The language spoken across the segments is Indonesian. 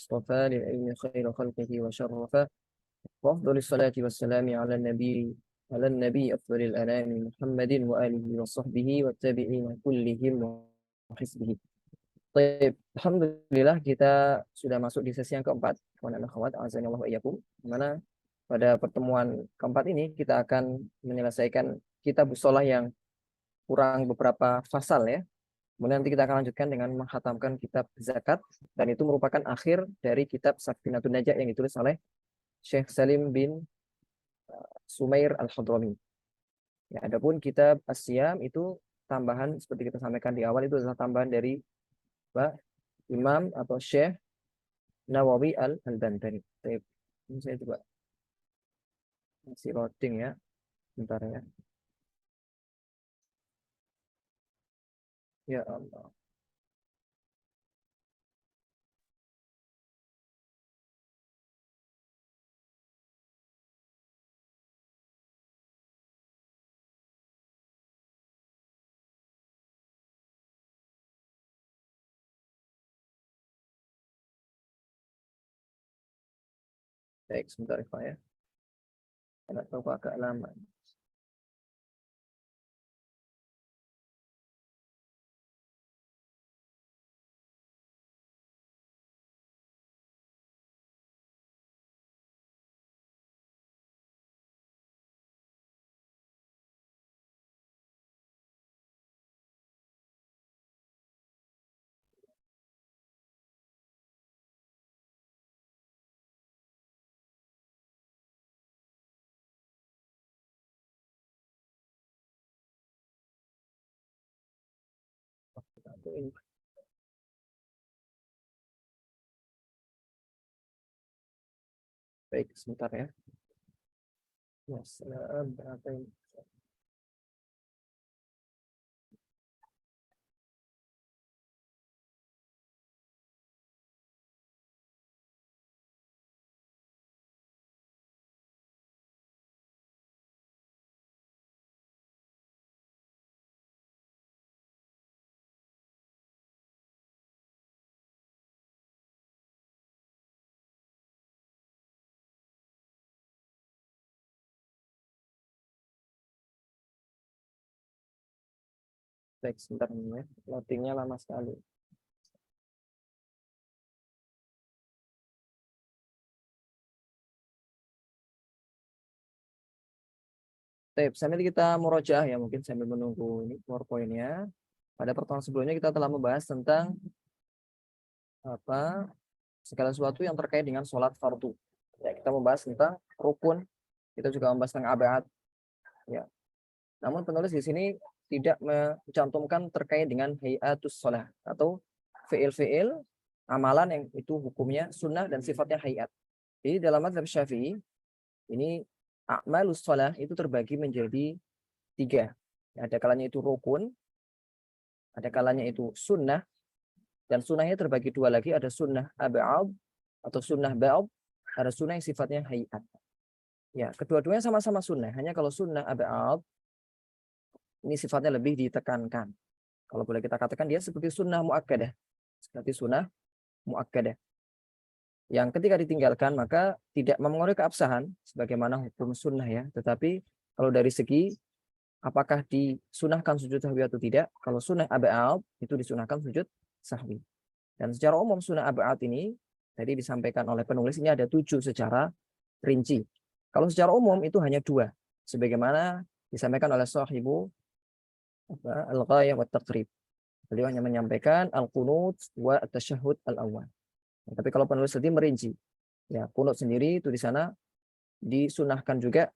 اصطفى للعلم خير خلقه وشرفه وأفضل الصلاة والسلام على النبي أفضل الأنام محمد وآله وصحبه والتابعين كلهم وحزبه. Baik, alhamdulillah kita sudah masuk di sesi yang keempat. Kawan dan akhwat, azanillahu wa iyyakum. Di mana pada pertemuan keempat ini kita akan menyelesaikan kitab shalah yang kurang beberapa fasal ya. Kemudian nanti kita akan lanjutkan dengan menghatamkan kitab zakat, dan itu merupakan akhir dari kitab Safinatun Najah yang ditulis oleh Syekh Salim bin Sumair Al-Hadrami. Ya, adapun kitab As-Siyam itu tambahan seperti kita sampaikan di awal, itu adalah tambahan dari Imam atau Syekh Nawawi Al-Bantani. Ini saya coba masih loading ya, bentar ya. Ya Allah. Baik, sebentar ya. Tidak tahu agak lama. Baik, sebentar ya. Yes, berapa ini? Baik, sebentar ya. Loadingnya lama sekali. Baik, sambil kita murojaah ya, mungkin sambil menunggu ini PowerPoint-nya. Pada pertemuan sebelumnya kita telah membahas tentang segala sesuatu yang terkait dengan sholat fardu. Ya, kita membahas tentang rukun, kita juga membahas tentang abaat. Ya. Namun penulis di sini tidak mencantumkan terkait dengan hayatus sholat atau fiil-fiil amalan yang itu hukumnya sunnah dan sifatnya hayat. Jadi dalam mazhab Syafi'i ini a'malus sholat itu terbagi menjadi 3. Ada kalanya itu rukun, ada kalanya itu sunnah, dan sunnahnya terbagi 2 lagi, ada sunnah ab'ad atau sunnah ba'd, ada sunnah yang sifatnya hayat. Ya, kedua-duanya sama-sama sunnah, hanya kalau sunnah ab'ad ini sifatnya lebih ditekankan. Kalau boleh kita katakan dia seperti sunnah muakkadah. Seperti sunnah muakkadah. Yang ketika ditinggalkan maka tidak memengaruhi keabsahan sebagaimana hukum sunnah ya, tetapi kalau dari segi apakah disunahkan sujud sahwi atau tidak, kalau sunnah ab'ad itu disunahkan sujud sahwi. Dan secara umum sunnah ab'ad ini tadi disampaikan oleh penulis ini ada 7 secara rinci. Kalau secara umum itu hanya 2, sebagaimana disampaikan oleh sahibu Al-Ghayah wa Taqrib. Beliau hanya menyampaikan al-qunut wa at-tasyahhud al-awwal. Tapi kalau penulis tadi merinci, ya qunut sendiri itu di sana disunahkan juga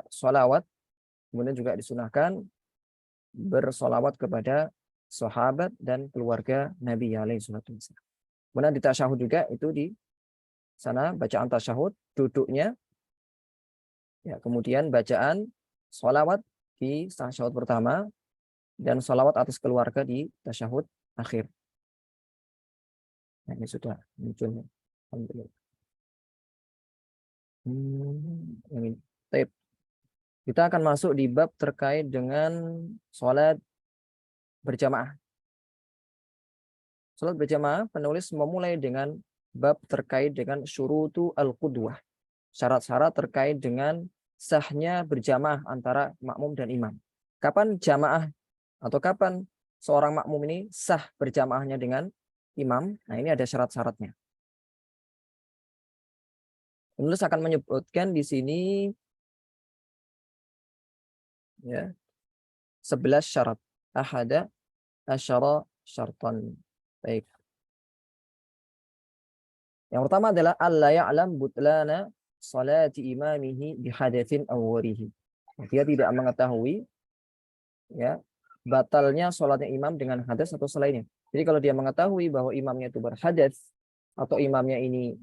sholawat, kemudian juga disunahkan bersolawat kepada sahabat dan keluarga Nabi alaihi salatu wasallam. Kemudian di tasyahud juga itu di sana bacaan tasyahud duduknya, ya kemudian bacaan sholawat di tasyahud pertama dan sholawat atas keluarga di tasyahud akhir. Nah, ini sudah muncul. Alhamdulillah. Ini. Baik. Kita akan masuk di bab terkait dengan sholat berjamaah. Salat berjamaah, penulis memulai dengan bab terkait dengan syurutu al-qudwah. Syarat-syarat terkait dengan sahnya berjamaah antara makmum dan imam. Kapan jamaah atau kapan seorang makmum ini sah berjamaahnya dengan imam? Nah, ini ada syarat-syaratnya. Penulis akan menyebutkan di sini ya 11 syarat. Ahada asyara syartan. Baik. Yang pertama adalah alla ya'lam butlana salati imamihi bihadatsin awwarihi. Dia tidak mengetahui ya batalnya sholatnya imam dengan hadas atau selainnya. Jadi kalau dia mengetahui bahwa imamnya itu berhadas atau imamnya ini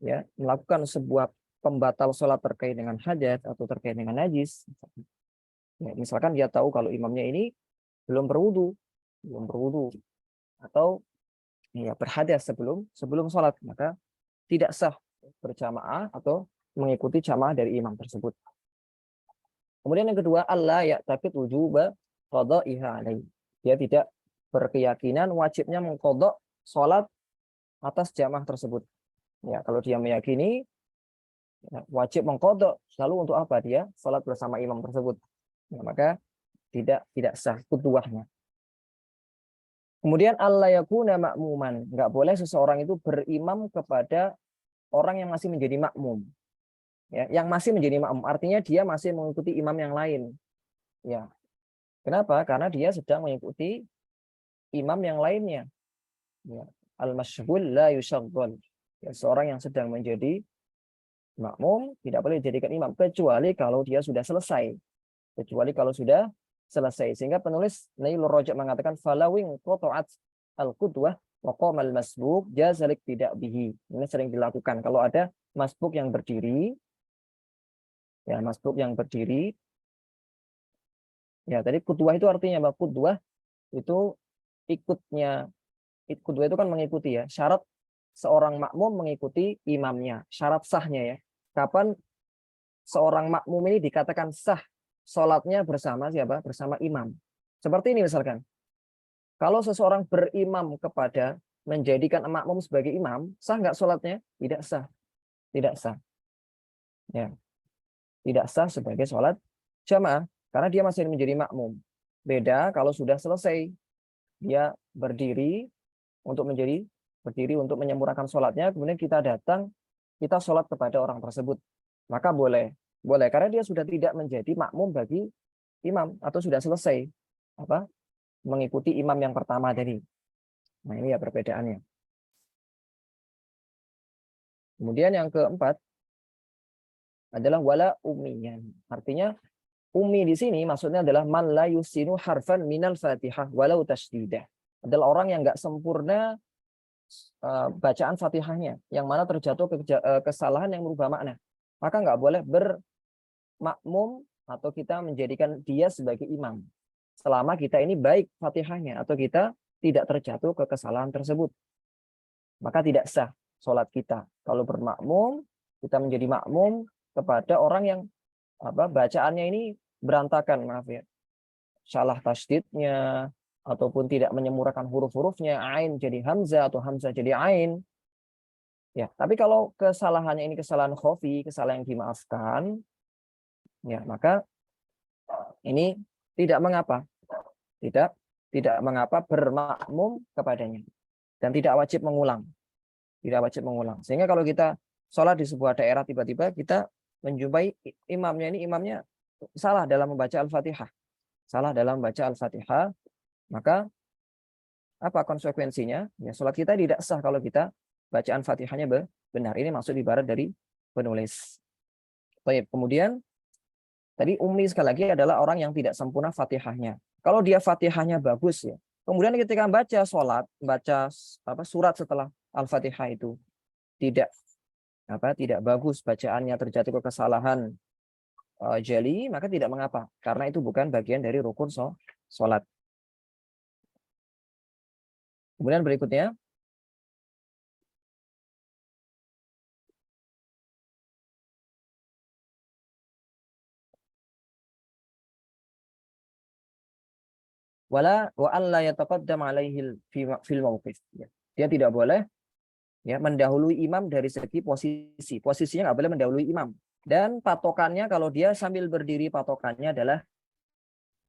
ya melakukan sebuah pembatal sholat terkait dengan hadas atau terkait dengan najis, ya, misalkan dia tahu kalau imamnya ini belum berwudu atau ya berhadas sebelum sholat, maka tidak sah berjamaah atau mengikuti jamaah dari imam tersebut. Kemudian yang kedua, Allah ya tapi wujuba qada'iha alaihi. Dia tidak berkeyakinan wajibnya mengqadha sholat atas jamaah tersebut. Ya, kalau dia meyakini ya, wajib mengqadha, lalu untuk apa dia sholat bersama imam tersebut? Ya, maka tidak sah qudwahnya. Kemudian Allah yakuna ma'muman. Enggak boleh seseorang itu berimam kepada orang yang masih menjadi makmum. Ya, yang masih menjadi makmum artinya dia masih mengikuti imam yang lain. Ya. Kenapa? Karena dia sedang mengikuti imam yang lainnya. Ya. Al-masyghul la yushaghal. Ya, seorang yang sedang menjadi makmum tidak boleh dijadikan imam kecuali kalau dia sudah selesai. Kecuali kalau sudah selesai. Sehingga penulis Nailur Rajab mengatakan falawing qata'at al-qudwah wa qama al-masbuk jazalik tidak bihi. Ini sering dilakukan kalau ada masbuk yang berdiri. Ya, masbuk yang berdiri. Ya, tadi qudwah itu artinya apa? Qudwah itu ikutnya. Qudwah itu kan mengikuti ya. Syarat seorang makmum mengikuti imamnya. Syarat sahnya ya. Kapan seorang makmum ini dikatakan sah sholatnya bersama siapa? Bersama imam. Seperti ini misalkan. Kalau seseorang berimam kepada menjadikan makmum sebagai imam, sah nggak sholatnya? Tidak sah. Tidak sah. Ya. Tidak sah sebagai sholat jamaah. Karena dia masih menjadi makmum. Beda kalau sudah selesai. Dia berdiri untuk menyempurnakan sholatnya. Kemudian kita datang, kita sholat kepada orang tersebut. Maka boleh. Boleh. Karena dia sudah tidak menjadi makmum bagi imam. Atau sudah selesai mengikuti imam yang pertama tadi. Nah, ini ya perbedaannya. Kemudian yang keempat adalah wala ummiyan. Artinya ummi di sini maksudnya adalah man la yusinu harfan minal Fatihah walau tasdidah. Adalah orang yang enggak sempurna bacaan Fatihahnya, yang mana terjatuh kesalahan yang merubah makna. Maka enggak boleh bermakmum atau kita menjadikan dia sebagai imam. Selama kita ini baik Fatihahnya atau kita tidak terjatuh ke kesalahan tersebut. Maka tidak sah sholat kita. Kalau bermakmum, kita menjadi makmum kepada orang yang bacaannya ini berantakan, maaf ya. Salah tasdidnya, ataupun tidak menyempurnakan huruf-hurufnya, ain jadi hamzah atau hamzah jadi ain. Ya, tapi kalau kesalahannya ini kesalahan khofi, kesalahan yang dimaafkan, ya maka ini tidak mengapa. Tidak mengapa bermakmum kepadanya. Dan tidak wajib mengulang. Tidak wajib mengulang. Sehingga kalau kita sholat di sebuah daerah tiba-tiba kita menjumpai imamnya salah dalam membaca Al-Fatihah. Salah dalam membaca Al-Fatihah, maka apa konsekuensinya? Ya, sholat kita tidak sah kalau kita bacaan Fatihahnya benar. Ini maksud ibarat dari penulis. Baik, kemudian tadi ummi sekali lagi adalah orang yang tidak sempurna Fatihahnya. Kalau dia Fatihahnya bagus ya. Kemudian ketika baca surat setelah Al-Fatihah itu tidak bagus bacaannya, terjatuh ke kesalahan jeli, maka tidak mengapa karena itu bukan bagian dari rukun sholat. Kemudian berikutnya wala wa alla yataqaddam alaihi fil mauqif. Ya. Dia tidak boleh ya mendahului imam dari segi posisi. Posisinya nggak boleh mendahului imam. Dan patokannya kalau dia sambil berdiri, patokannya adalah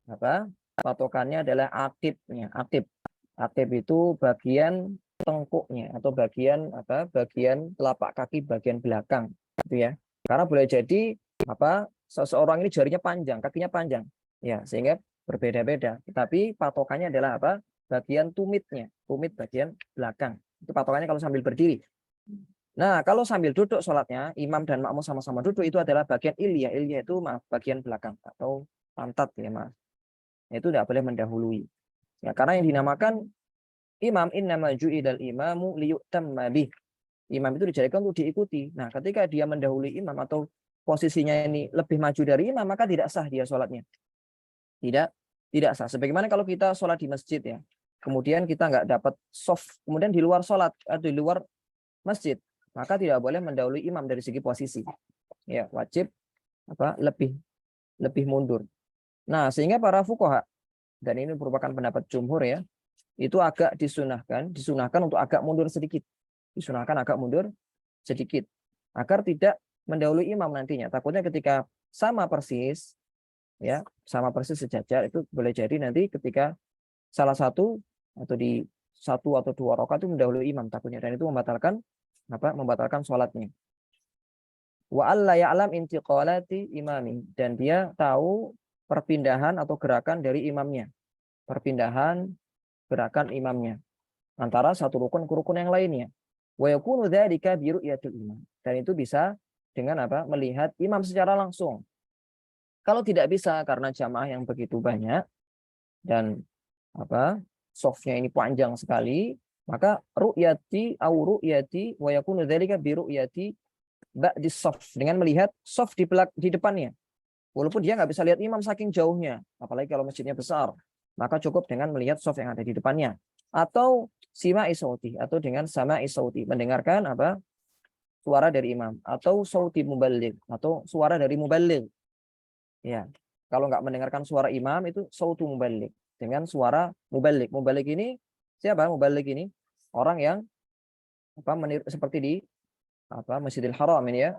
apa? Patokannya adalah akibnya. Akib itu bagian tengkuknya atau bagian apa? Bagian telapak kaki bagian belakang, gitu ya. Karena boleh jadi apa? Seseorang ini jarinya panjang, kakinya panjang. Ya, sehingga berbeda-beda. Tetapi patokannya adalah apa? Bagian tumitnya, tumit bagian belakang. Itu patokannya kalau sambil berdiri. Nah, kalau sambil duduk sholatnya, imam dan makmum sama-sama duduk itu adalah bagian ilyah. Ilyah itu maaf, bagian belakang atau pantat ya maaf. Itu tidak boleh mendahului. Ya, karena yang dinamakan imam innama ju'idal imamu liyu'tamma bih. Imam itu dijadikan untuk diikuti. Nah, ketika dia mendahului imam atau posisinya ini lebih maju dari imam, maka tidak sah dia sholatnya. Tidak sah. Sebagaimana kalau kita sholat di masjid ya, kemudian kita nggak dapat soft, kemudian di luar sholat atau di luar masjid, maka tidak boleh mendahului imam dari segi posisi. Ya, wajib apa lebih mundur. Nah, sehingga para fuqaha, dan ini merupakan pendapat jumhur ya, itu agak disunahkan untuk agak mundur sedikit. Disunahkan agak mundur sedikit agar tidak mendahului imam nantinya. Takutnya ketika sama persis ya, sama persis sejajar itu boleh jadi nanti ketika salah satu atau di satu atau dua rakaat itu mendahului imam takutnya, dan itu membatalkan sholatnya. Wa alla ya'lam intiqalati imami, dan dia tahu perpindahan atau gerakan dari imamnya. Perpindahan gerakan imamnya antara satu rukun ke rukun yang lainnya. Wa yakunu dzalika bi ru'yatil imam. Dan itu bisa dengan apa? Melihat imam secara langsung. Kalau tidak bisa karena jamaah yang begitu banyak dan apa? Softnya ini panjang sekali, maka ru'yati au ru'yati wa yakunu dzalika bi ru'yati ba'di soft, dengan melihat soft di depannya. Walaupun dia nggak bisa lihat imam saking jauhnya, apalagi kalau masjidnya besar, maka cukup dengan melihat soft yang ada di depannya. Atau sima isauti, atau dengan sama isauti, mendengarkan apa? Suara dari imam, atau sauti muballigh, atau suara dari muballigh. Ya, kalau nggak mendengarkan suara imam itu sautu muballigh, dengan suara muballigh. Muballigh ini siapa? Muballigh ini orang yang apa meniru, seperti di apa Masjidil Haram ini ya,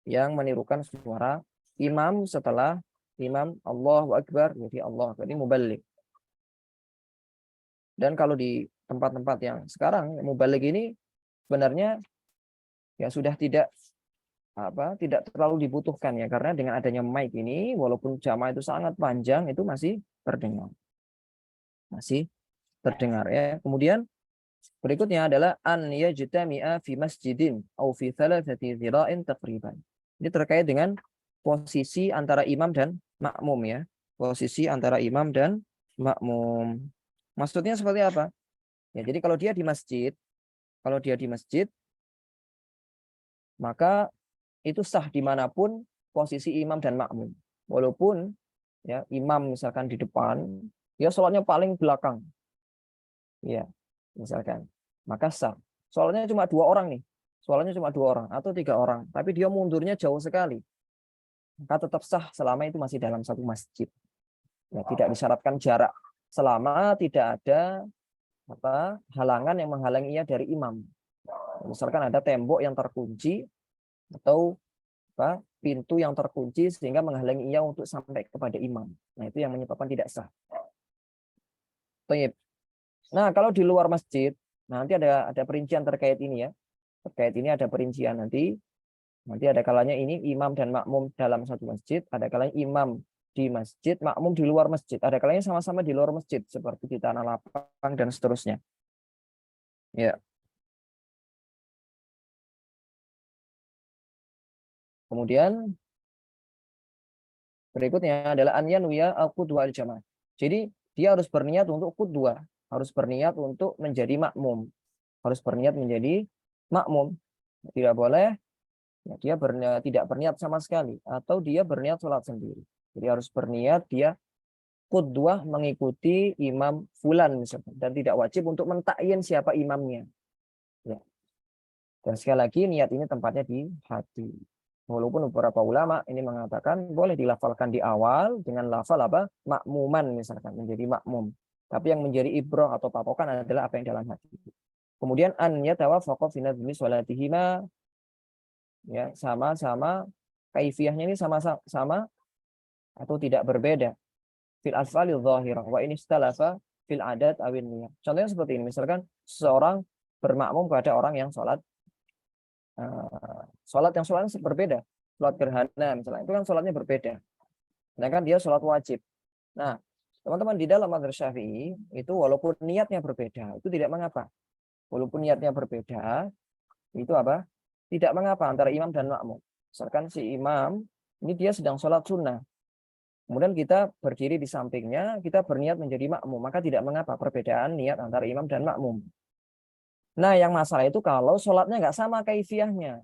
yang menirukan suara imam setelah imam Allahu Akbar, jadi Allah, jadi muballigh. Dan kalau di tempat-tempat yang sekarang muballigh ini sebenarnya ya sudah tidak terlalu dibutuhkan ya, karena dengan adanya mic ini walaupun jamaah itu sangat panjang itu masih terdengar ya. Kemudian berikutnya adalah an yajtami'a fi masjidin au fi thalathati dhira'in taqriban. Ini terkait dengan posisi antara imam dan makmum ya. Posisi antara imam dan makmum. Maksudnya seperti apa? Ya, jadi kalau dia di masjid, maka itu sah dimanapun posisi imam dan makmum. Walaupun ya imam misalkan di depan, ya sholatnya paling belakang. Ya, misalkan. Maka sah. Sholatnya cuma 2 orang nih. Sholatnya cuma 2 orang atau 3 orang. Tapi dia mundurnya jauh sekali. Maka tetap sah selama itu masih dalam satu masjid. Ya, tidak disyaratkan jarak. Selama tidak ada halangan yang menghalangi ia dari imam. Misalkan ada tembok yang terkunci atau pintu yang terkunci sehingga menghalangi ia untuk sampai kepada imam. Nah, itu yang menyebabkan tidak sah. Nah, kalau di luar masjid, nanti ada perincian terkait ini ya. Terkait ini ada perincian nanti ada kalanya ini imam dan makmum dalam satu masjid, ada kalanya imam di masjid, makmum di luar masjid, ada kalanya sama-sama di luar masjid seperti di tanah lapang dan seterusnya. Ya. Kemudian berikutnya adalah an yanwiya al-qudwa al-jamaah. Jadi dia harus berniat untuk qudwa, harus berniat untuk menjadi makmum. Harus berniat menjadi makmum. Tidak boleh ya, dia tidak berniat sama sekali atau dia berniat sholat sendiri. Jadi harus berniat dia qudwah mengikuti imam fulan misalkan, dan tidak wajib untuk mentakyin siapa imamnya. Ya. Dan sekali lagi niat ini tempatnya di hati. Walaupun beberapa ulama ini mengatakan boleh dilafalkan di awal dengan lafal makmuman misalkan, menjadi makmum. Tapi yang menjadi ibrah atau patokan adalah apa yang dalam hati. Kemudian an yatawaffaqa fi nadhmi sholatihima, ya, sama-sama kaifiyahnya ini sama-sama atau tidak berbeda fil asfalil zahirah wa ini istalafa fil adat awin niyah. Contohnya seperti ini, misalkan seseorang bermakmum pada orang yang sholatnya berbeda, sholat gerhana misalnya, itu kan sholatnya berbeda, sedangkan dia sholat wajib. Nah, teman-teman, di dalam mazhab Syafi'i itu walaupun niatnya berbeda itu tidak mengapa. Walaupun niatnya berbeda itu apa? Tidak mengapa antara imam dan makmum. Misalkan si imam ini dia sedang sholat sunnah, kemudian kita berdiri di sampingnya, kita berniat menjadi makmum, maka tidak mengapa perbedaan niat antara imam dan makmum. Nah, yang masalah itu kalau sholatnya nggak sama kaifiyahnya.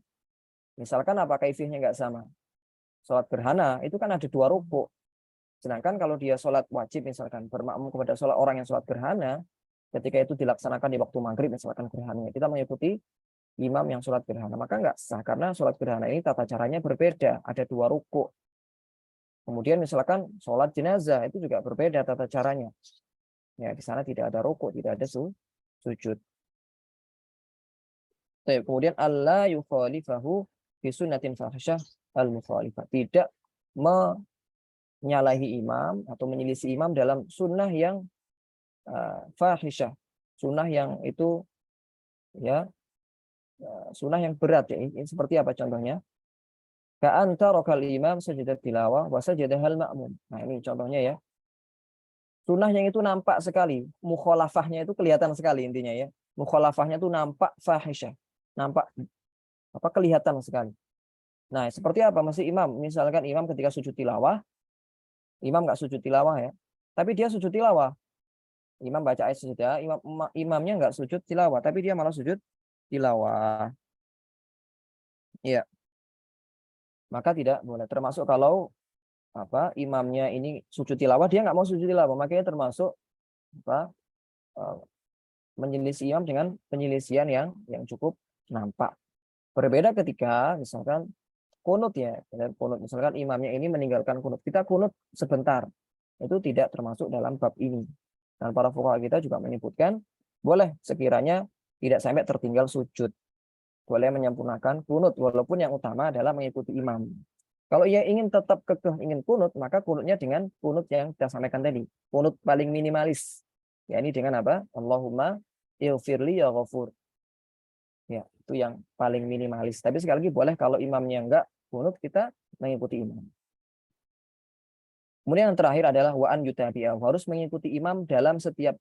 Misalkan apa kaifiyahnya nggak sama? Sholat gerhana itu kan ada 2 rukuk. Sedangkan kalau dia sholat wajib, misalkan bermakmum kepada sholat orang yang sholat gerhana, ketika itu dilaksanakan di waktu maghrib, misalkan gerhana, kita mengikuti imam yang sholat gerhana, maka nggak sah karena sholat gerhana ini tata caranya berbeda, ada 2 rukuk. Kemudian misalkan sholat jenazah itu juga berbeda tata caranya. Ya, di sana tidak ada rukuk, tidak ada sujud. Kemudian Allah yukhalifahu fi sunnatin fahisyah al-mukhalifah. Tidak menyalahi imam atau menyelisih imam dalam sunnah yang fahisyah. Sunnah yang itu ya sunnah yang berat ya. Ini seperti apa contohnya? Ka'anta rokal imam sajadah tilawah wa sajadahal ma'mum. Nah, ini contohnya ya. Sunnah yang itu nampak sekali, mukhalafahnya itu kelihatan sekali intinya ya. Mukhalafahnya itu nampak fahisyah, nampak apa kelihatan sekali. Nah, seperti apa masih imam? Misalkan imam ketika sujud tilawah, imam nggak sujud tilawah ya, tapi dia sujud tilawah. Imam baca ayat sajadah, imamnya nggak sujud tilawah, tapi dia malah sujud tilawah. Ya, maka tidak boleh. Termasuk kalau apa imamnya ini sujud tilawah, dia nggak mau sujud tilawah, makanya termasuk apa menyelisih imam dengan penyelisihan yang cukup nampak. Berbeda ketika misalkan kunut ya, kunut misalkan imamnya ini meninggalkan kunut, kita kunut sebentar, itu tidak termasuk dalam bab ini. Dan para fuqaha kita juga menyebutkan boleh sekiranya tidak sampai tertinggal sujud, boleh menyempurnakan kunut walaupun yang utama adalah mengikuti imam. Kalau ia ingin tetap kekeh ingin kunut, maka kunutnya dengan kunut yang kita sampaikan tadi, kunut paling minimalis, ya ini dengan apa? Allahumma ighfirli ya ghafur. Ya, itu yang paling minimalis. Tapi sekali lagi boleh kalau imamnya enggak kunut, kita mengikuti imam. Kemudian yang terakhir adalah wa'an yutabi'ah, harus mengikuti imam dalam setiap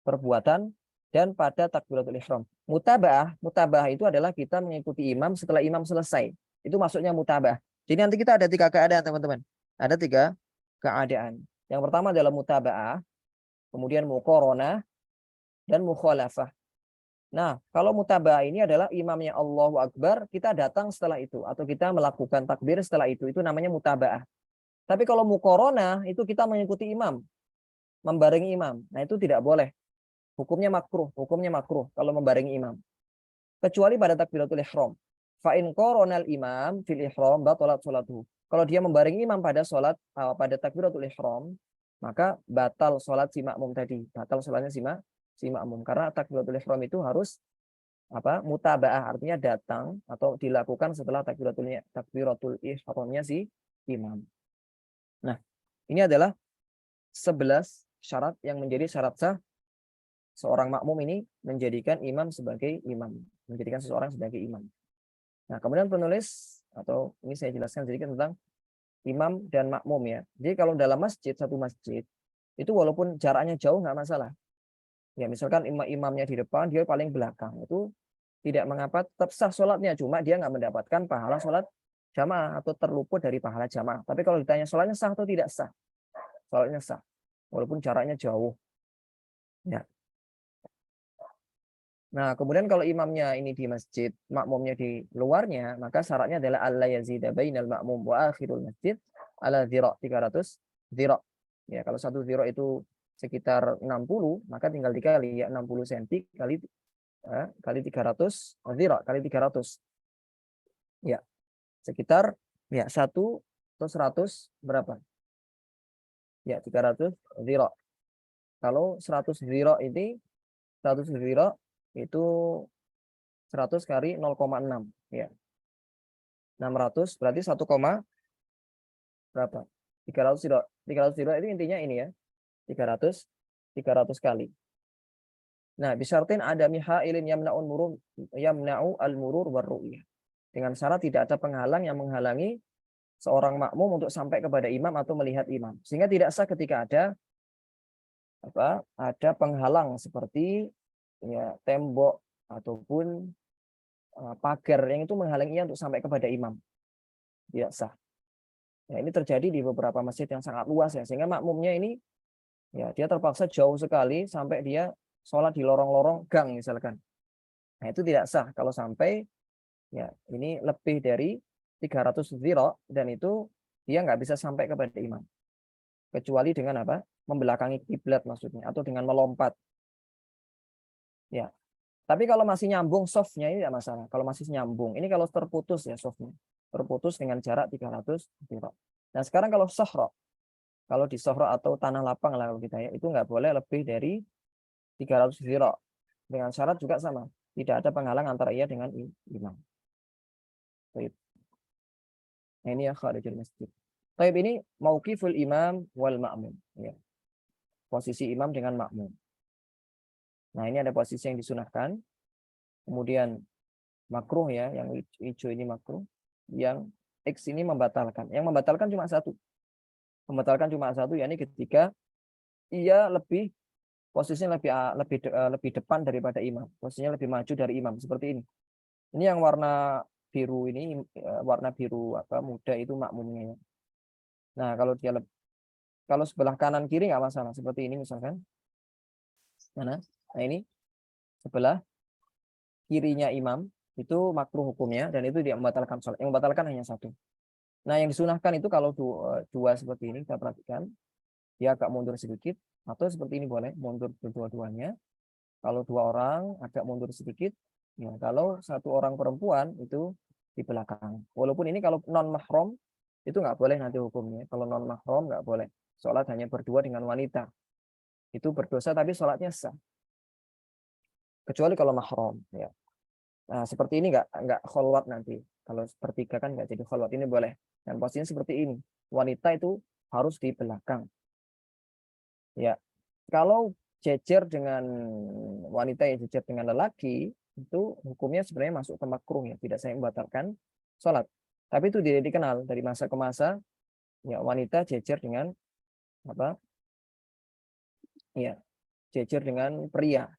perbuatan dan pada takbiratul ihram. Mutaba'ah itu adalah kita mengikuti imam setelah imam selesai. Itu maksudnya mutaba'ah. Jadi nanti kita ada 3 keadaan, teman-teman. Ada 3 keadaan. Yang pertama adalah mutaba'ah, kemudian muqaranah, dan mukhalafah. Nah, kalau mutaba'ah ini adalah imamnya Allahu Akbar, kita datang setelah itu atau kita melakukan takbir setelah itu namanya mutaba'ah. Tapi kalau muqaranah itu kita mengikuti imam, membarengi imam. Nah, itu tidak boleh. Hukumnya makruh kalau membarengi imam. Kecuali pada takbiratul ihram. Fa in qaranal imam fil ihram batalat salatuhu. Kalau dia membarengi imam pada pada takbiratul ihram, maka batal salat si makmum tadi. Batal salatnya si makmum karena takbiratul ihram itu harus apa? Mutaba'ah, artinya datang atau dilakukan setelah takbiratul ihramnya si imam. Nah, ini adalah 11 syarat yang menjadi syarat sah seorang makmum ini menjadikan imam sebagai imam, menjadikan seseorang sebagai imam. Nah, kemudian penulis atau ini saya jelaskan sedikit tentang imam dan makmum ya. Jadi kalau dalam satu masjid itu walaupun jaraknya jauh nggak masalah. Ya, misalkan imamnya di depan, dia paling belakang, itu tidak mengapa, tetap sah sholatnya, cuma dia nggak mendapatkan pahala sholat jamaah atau terluput dari pahala jamaah. Tapi kalau ditanya sholatnya sah atau tidak sah, sholatnya sah, walaupun jaraknya jauh. Ya. Nah, kemudian kalau imamnya ini di masjid, makmumnya di luarnya, maka syaratnya adalah alla yazida bainal ma'mum wa akhirul masjid ala dhira' 300 dhira'. Ya, kalau 1 dhira' itu sekitar 60, maka tinggal dikali ya 60 cm kali 300 dhira' kali 300. Ya, sekitar ya 1 atau 100 berapa? Ya, 300 dhira'. Kalau 100 dhira ini 100 dhira itu 100 kali 0,6 ya. 600 berarti 1, berapa? 300 dhira. 300 dhira itu intinya ini ya. 300 kali. Nah, bisyartin ada mihailin yamna'u al-murur warru'yah. Dengan syarat tidak ada penghalang yang menghalangi seorang makmum untuk sampai kepada imam atau melihat imam. Sehingga tidak sah ketika ada penghalang seperti ya tembok ataupun pagar yang itu menghalanginya untuk sampai kepada imam. Tidak sah. Ya, ini terjadi di beberapa masjid yang sangat luas ya, sehingga makmumnya ini ya dia terpaksa jauh sekali sampai dia sholat di lorong-lorong gang misalkan. Nah, itu tidak sah kalau sampai ya ini lebih dari 300 dhira dan itu dia nggak bisa sampai kepada imam. Kecuali dengan apa? Membelakangi kiblat maksudnya atau dengan melompat. Ya. Tapi kalau masih nyambung softnya ini tidak masalah. Kalau masih nyambung, ini kalau terputus ya softnya. Terputus dengan jarak 300 dhira. Nah, sekarang kalau sohro, kalau di sohro atau tanah lapang lah kalau kita ya, itu nggak boleh lebih dari 300 dhira. Dengan syarat juga sama. Tidak ada penghalang antara ia dengan imam. Baik. Nah, ini ya kharijul masjid. Baik, ini mauqiful imam wal ma'mum. Ya. Posisi imam dengan makmum. Nah, ini ada posisi yang disunahkan. Kemudian makruh ya, yang hijau ini makruh. Yang X ini membatalkan. Yang membatalkan cuma satu. Membatalkan cuma satu, yakni ketika ia posisinya lebih depan daripada imam. Posisinya lebih maju dari imam seperti ini. Ini yang warna biru ini, warna biru muda itu makmumnya. Nah, kalau sebelah kanan kiri nggak masalah. Seperti ini misalkan. Mana? Nah, ini sebelah kirinya imam itu makruh hukumnya dan itu dia membatalkan sholat. Yang membatalkan hanya satu. Nah, yang disunahkan itu kalau dua seperti ini kita perhatikan, dia agak mundur sedikit atau seperti ini boleh mundur kedua-duanya. Kalau dua orang agak mundur sedikit. Ya, kalau satu orang perempuan itu di belakang. Walaupun ini kalau non mahram itu nggak boleh nanti hukumnya. Kalau non mahram nggak boleh. Sholat hanya berdua dengan wanita. Itu berdosa tapi sholatnya sah. Kecuali kalau mahram. Ya. Nah, seperti ini nggak kholwat nanti. Kalau bertiga kan nggak jadi kholwat. Ini boleh. Dan posisinya seperti ini. Wanita itu harus di belakang. Ya, kalau jejer dengan wanita yang jejer dengan lelaki itu hukumnya sebenarnya masuk ke makruh ya, tidak saya membatalkan sholat. Tapi itu tidak dikenal dari masa ke masa ya wanita jejer dengan ya jejer dengan pria.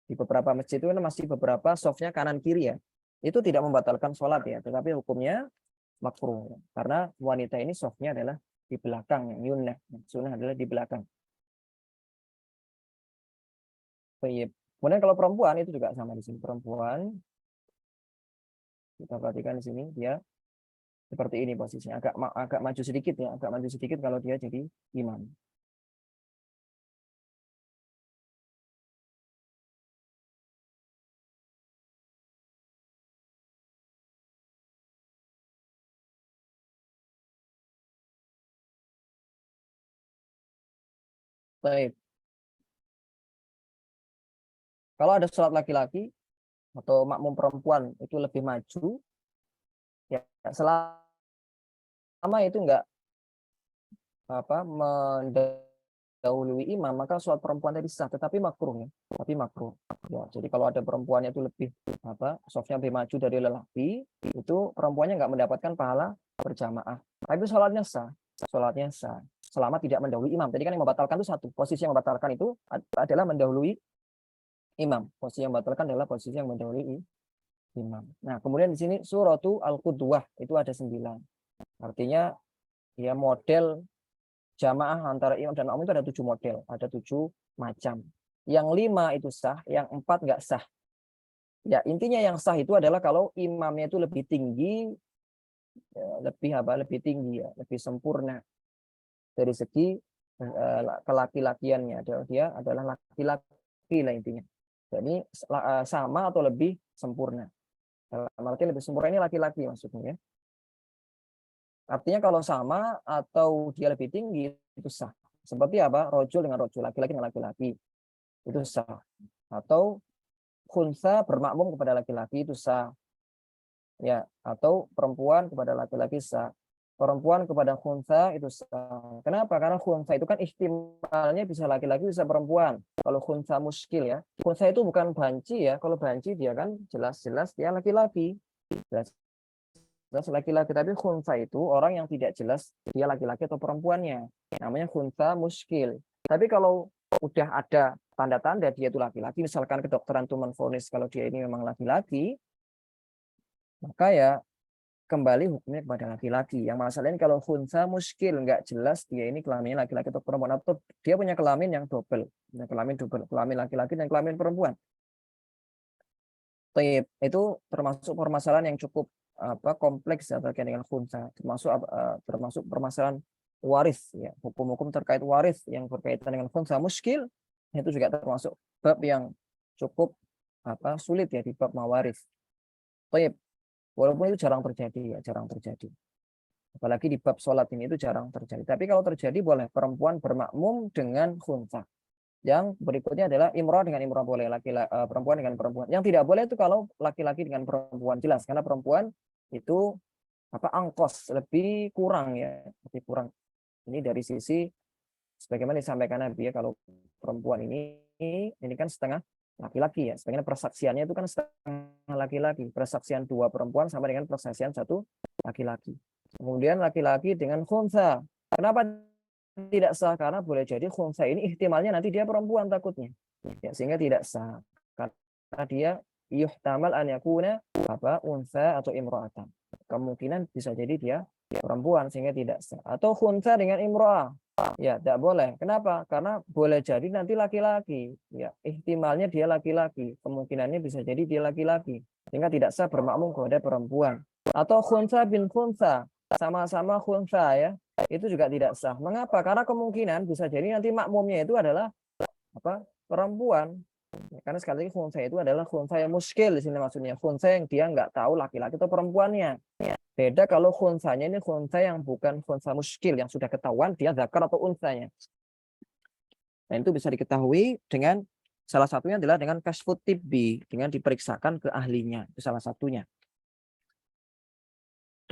Di beberapa masjid itu kan masih beberapa softnya kanan kiri ya. Itu tidak membatalkan sholat ya, tetapi hukumnya makruh karena wanita ini softnya adalah di belakang, yang yunnah, sunnah adalah di belakang. Kemudian kalau perempuan itu juga sama di sini. Perempuan kita perhatikan di sini dia seperti ini posisinya. Agak maju sedikit ya, agak maju sedikit kalau dia jadi imam. Baik. Kalau ada sholat laki-laki atau makmum perempuan itu lebih maju, ya selama itu enggak mendahului imam, maka sholat perempuan tadi sah, tetapi makruh ya. Tapi makruh. Ya, jadi kalau ada perempuannya itu lebih softnya lebih maju dari lelaki, itu perempuannya nggak mendapatkan pahala berjamaah. Tapi sholatnya sah. Sholatnya sah. Selama tidak mendahului imam. Tadi kan yang membatalkan itu satu. Posisi yang membatalkan itu adalah mendahului imam. Posisi yang membatalkan adalah posisi yang mendahului imam. Nah, kemudian di sini suratu al-qudwah itu ada 9. Artinya ya model jamaah antara imam dan makmum itu ada 7 model, ada 7 macam. Yang 5 itu sah, yang 4 nggak sah. Ya, intinya yang sah itu adalah kalau imamnya itu lebih tinggi, ya, lebih tinggi ya, lebih sempurna dari segi kelaki-lakiannya. Dia adalah laki-laki lah intinya. Jadi sama atau lebih sempurna. Artinya lebih sempurna ini laki-laki maksudnya ya. Artinya kalau sama atau dia lebih tinggi itu sah. Seperti apa? Rojul dengan rojul, laki-laki dengan laki-laki. Itu sah. Atau khunsa bermakmum kepada laki-laki itu sah. Ya, atau perempuan kepada laki-laki sah. Perempuan kepada khunsa itu sah. Kenapa? Karena khunsa itu kan ihtimalnya bisa laki-laki bisa perempuan. Kalau khunsa muskil ya. Khunsa itu bukan banci ya. Kalau banci dia kan jelas-jelas dia laki-laki. Jelas laki-laki, tapi khunsa itu orang yang tidak jelas dia laki-laki atau perempuannya. Namanya khunsa muskil. Tapi kalau udah ada tanda-tanda dia itu laki-laki, misalkan kedokteran itu menvonis kalau dia ini memang laki-laki, maka ya kembali hukumnya kepada laki-laki. Yang masalahnya kalau khunsa muskil nggak jelas dia ini kelaminnya laki-laki atau perempuan, atau dia punya kelamin yang double, kelamin laki-laki dan kelamin perempuan. Itu termasuk permasalahan yang cukup kompleks ya terkait dengan khunsa, termasuk permasalahan waris ya, hukum-hukum terkait waris yang berkaitan dengan khunsa muskil itu juga termasuk bab yang cukup sulit ya di bab mawaris. Walaupun itu jarang terjadi ya, jarang terjadi. Apalagi di bab sholat ini itu jarang terjadi. Tapi kalau terjadi boleh perempuan bermakmum dengan khunsa. Yang berikutnya adalah imrah dengan imrah boleh, perempuan dengan perempuan. Yang tidak boleh itu kalau laki-laki dengan perempuan, jelas karena perempuan itu angkos lebih kurang ya, lebih kurang. Ini dari sisi sebagaimana disampaikan Nabi ya, kalau perempuan ini kan setengah laki-laki ya, sebagaimana persaksiannya itu kan setengah laki-laki, persaksian 2 perempuan sama dengan persaksian 1 laki-laki. Kemudian laki-laki dengan khunsa. Kenapa tidak sah? Karena boleh jadi khunsa ini ihtimalnya nanti dia perempuan takutnya. Ya, sehingga tidak sah. Karena dia yuhtamal an yakuna unsa atau imra'atan. Kemungkinan bisa jadi dia perempuan sehingga tidak sah. Atau khunsa dengan imra'ah. Ya, tidak boleh. Kenapa? Karena boleh jadi nanti laki-laki. Ya, ihtimalnya dia laki-laki. Kemungkinannya bisa jadi dia laki-laki. Sehingga tidak sah bermakmum kepada perempuan. Atau khunsa bin khunsa. Sama-sama khunsa ya. Itu juga tidak sah. Mengapa? Karena kemungkinan bisa jadi nanti makmumnya itu adalah perempuan. Karena sekali lagi khunsa itu adalah khunsa yang muskil di sini maksudnya. Khunsa yang dia nggak tahu laki-laki atau perempuannya. Beda kalau khunsanya ini khunsa yang bukan khunsa muskil yang sudah ketahuan dia zakar atau unsanya. Dan itu bisa diketahui dengan salah satunya adalah dengan kasfut tibbi, dengan diperiksakan ke ahlinya. Itu salah satunya.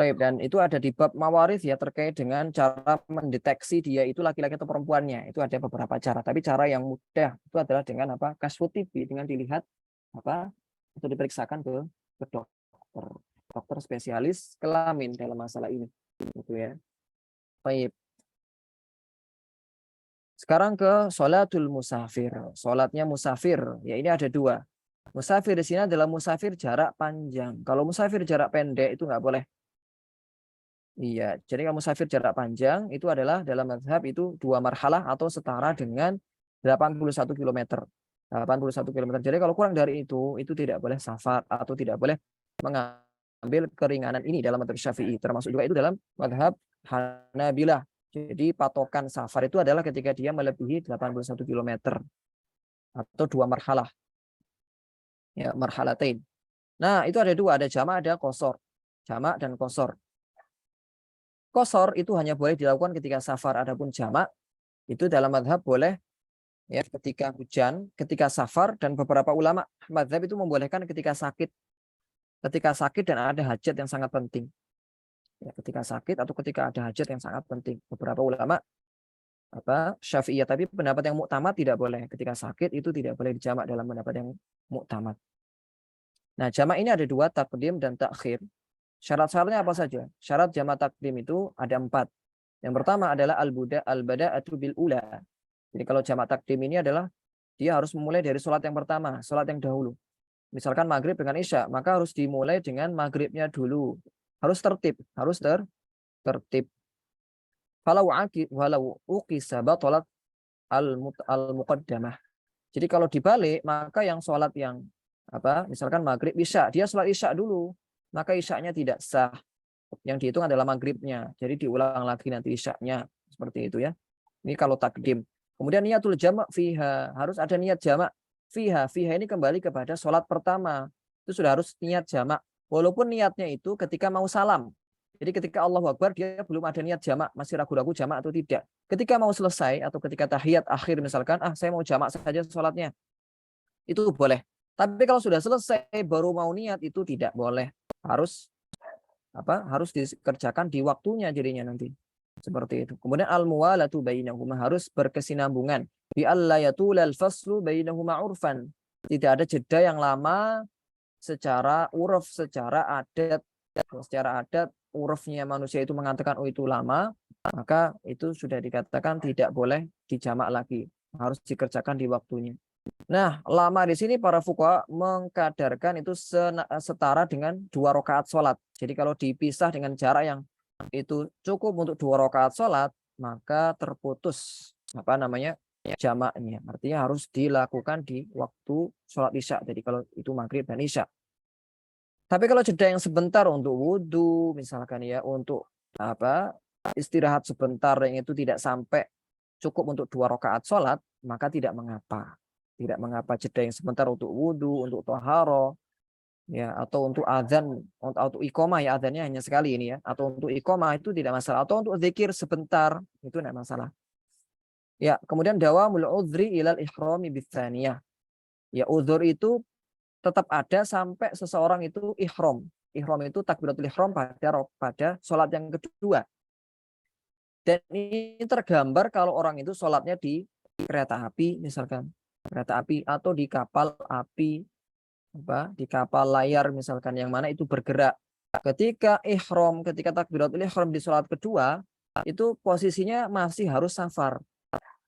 Dan itu ada di bab mawaris ya, terkait dengan cara mendeteksi dia itu laki-laki atau perempuannya. Itu ada beberapa cara, tapi cara yang mudah itu adalah dengan kasfut tibbi, dengan dilihat atau diperiksakan ke dokter spesialis kelamin dalam masalah ini gitu ya. Baik. Sekarang ke sholatul musafir. Sholatnya musafir ya, ini ada 2. Musafir di sini adalah musafir jarak panjang. Kalau musafir jarak pendek itu nggak boleh. Iya, jadi kalau musafir jarak panjang itu adalah dalam mazhab itu 2 marhalah atau setara dengan 81 km. 81 km. Jadi kalau kurang dari itu tidak boleh safar atau tidak boleh mengambil keringanan ini dalam mazhab Syafi'i. Termasuk juga itu dalam mazhab Hanabilah. Jadi patokan safar itu adalah ketika dia melebihi 81 km atau 2 marhalah. Ya, marhalatain. Nah, itu ada 2, ada jamak, ada qasar. Jamak dan qasar. Qasar itu hanya boleh dilakukan ketika safar, adapun jamak itu dalam mazhab boleh ya ketika hujan, ketika safar, dan beberapa ulama mazhab itu membolehkan ketika sakit. Ketika sakit dan ada hajat yang sangat penting. Ya, ketika sakit atau ketika ada hajat yang sangat penting. Beberapa ulama Syafi'iyah, tapi pendapat yang muktamad tidak boleh. Ketika sakit itu tidak boleh dijamak dalam pendapat yang muktamad. Nah, jamak ini ada 2, taqdim dan takhir. Syarat-syaratnya apa saja? Syarat jamak takdim itu ada 4. Yang pertama adalah al-bada'atu bil ula. Jadi kalau jamak takdim ini adalah dia harus memulai dari sholat yang pertama, sholat yang dahulu. Misalkan maghrib dengan isya, maka harus dimulai dengan maghribnya dulu. Harus tertib, harus tertib. Walau uqisa batalat al-muqaddamah. Jadi kalau dibalik, maka yang sholat yang misalkan maghrib isya, dia sholat isya dulu, maka isyaknya tidak sah. Yang dihitung adalah maghribnya. Jadi diulang lagi nanti isyaknya. Seperti itu ya. Ini kalau takdim. Kemudian niatul jamak fiha. Harus ada niat jamak fiha. Fiha ini kembali kepada sholat pertama. Itu sudah harus niat jamak. Walaupun niatnya itu ketika mau salam. Jadi ketika Allahu Akbar dia belum ada niat jamak, masih ragu-ragu jamak atau tidak. Ketika mau selesai atau ketika tahiyat akhir misalkan, saya mau jamak saja sholatnya, itu boleh. Tapi kalau sudah selesai baru mau niat itu tidak boleh. Harus harus dikerjakan di waktunya jadinya nanti. Seperti itu. Kemudian al-muwalatu bainahuma, harus berkesinambungan. Bi alla yatulal faslu bainahuma urfan. Tidak ada jeda yang lama secara uruf, secara adat. Secara adat urufnya manusia itu mengatakan oh itu lama, maka itu sudah dikatakan tidak boleh dijamak lagi, harus dikerjakan di waktunya. Nah, lama di sini para fuqaha mengkadarkan itu setara dengan 2 rakaat sholat. Jadi kalau dipisah dengan jarak yang itu cukup untuk 2 rakaat sholat, maka terputus jamaknya. Artinya harus dilakukan di waktu sholat isya. Jadi kalau itu maghrib dan isya. Tapi kalau jeda yang sebentar untuk wudhu, misalkan ya, untuk istirahat sebentar yang itu tidak sampai cukup untuk 2 rakaat sholat, maka tidak mengapa. Tidak mengapa jeda yang sebentar untuk wudhu, untuk toharo, ya, atau untuk azan, atau untuk iqomah ya, azannya hanya sekali ini ya, atau untuk iqomah itu tidak masalah, atau untuk zikir sebentar itu tidak masalah. Ya, kemudian dawamul udhri ilal ihrami bitsaniyah. Ya, uzur itu tetap ada sampai seseorang itu ihram. Ihram itu takbiratul ihram pada sholat yang kedua. Dan ini tergambar kalau orang itu sholatnya di kereta api misalkan. Kereta api atau di kapal api, di kapal layar misalkan, yang mana itu bergerak. Ketika ihram, ketika takbiratul ihram di sholat kedua, itu posisinya masih harus safar.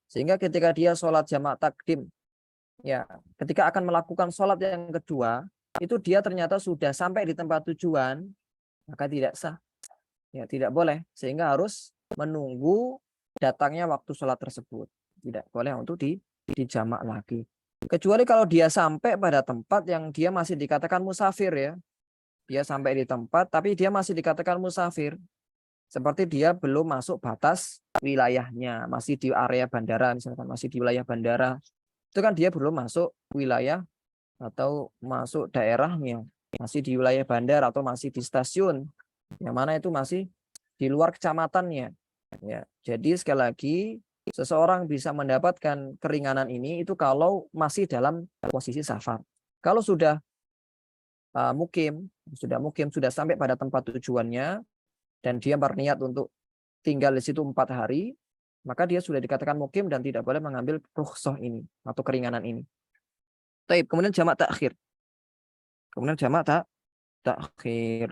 Sehingga ketika dia sholat jamak takdim, ya, ketika akan melakukan sholat yang kedua, itu dia ternyata sudah sampai di tempat tujuan, maka tidak sah. Ya, tidak boleh. Sehingga harus menunggu datangnya waktu sholat tersebut. Tidak boleh untuk dijamak lagi. Kecuali kalau dia sampai pada tempat yang dia masih dikatakan musafir ya. Dia sampai di tempat, tapi dia masih dikatakan musafir. Seperti dia belum masuk batas wilayahnya. Masih di area bandara, misalkan masih di wilayah bandara. Itu kan dia belum masuk wilayah atau masuk daerahnya, masih di wilayah bandar atau masih di stasiun, yang mana itu masih di luar kecamatannya. Ya, jadi sekali lagi seseorang bisa mendapatkan keringanan ini itu kalau masih dalam posisi safar. Kalau sudah mukim, sudah sampai pada tempat tujuannya dan dia berniat untuk tinggal di situ 4 hari, maka dia sudah dikatakan mukim dan tidak boleh mengambil rukhsah ini atau keringanan ini. Taib. Kemudian jamak takhir. Takhir.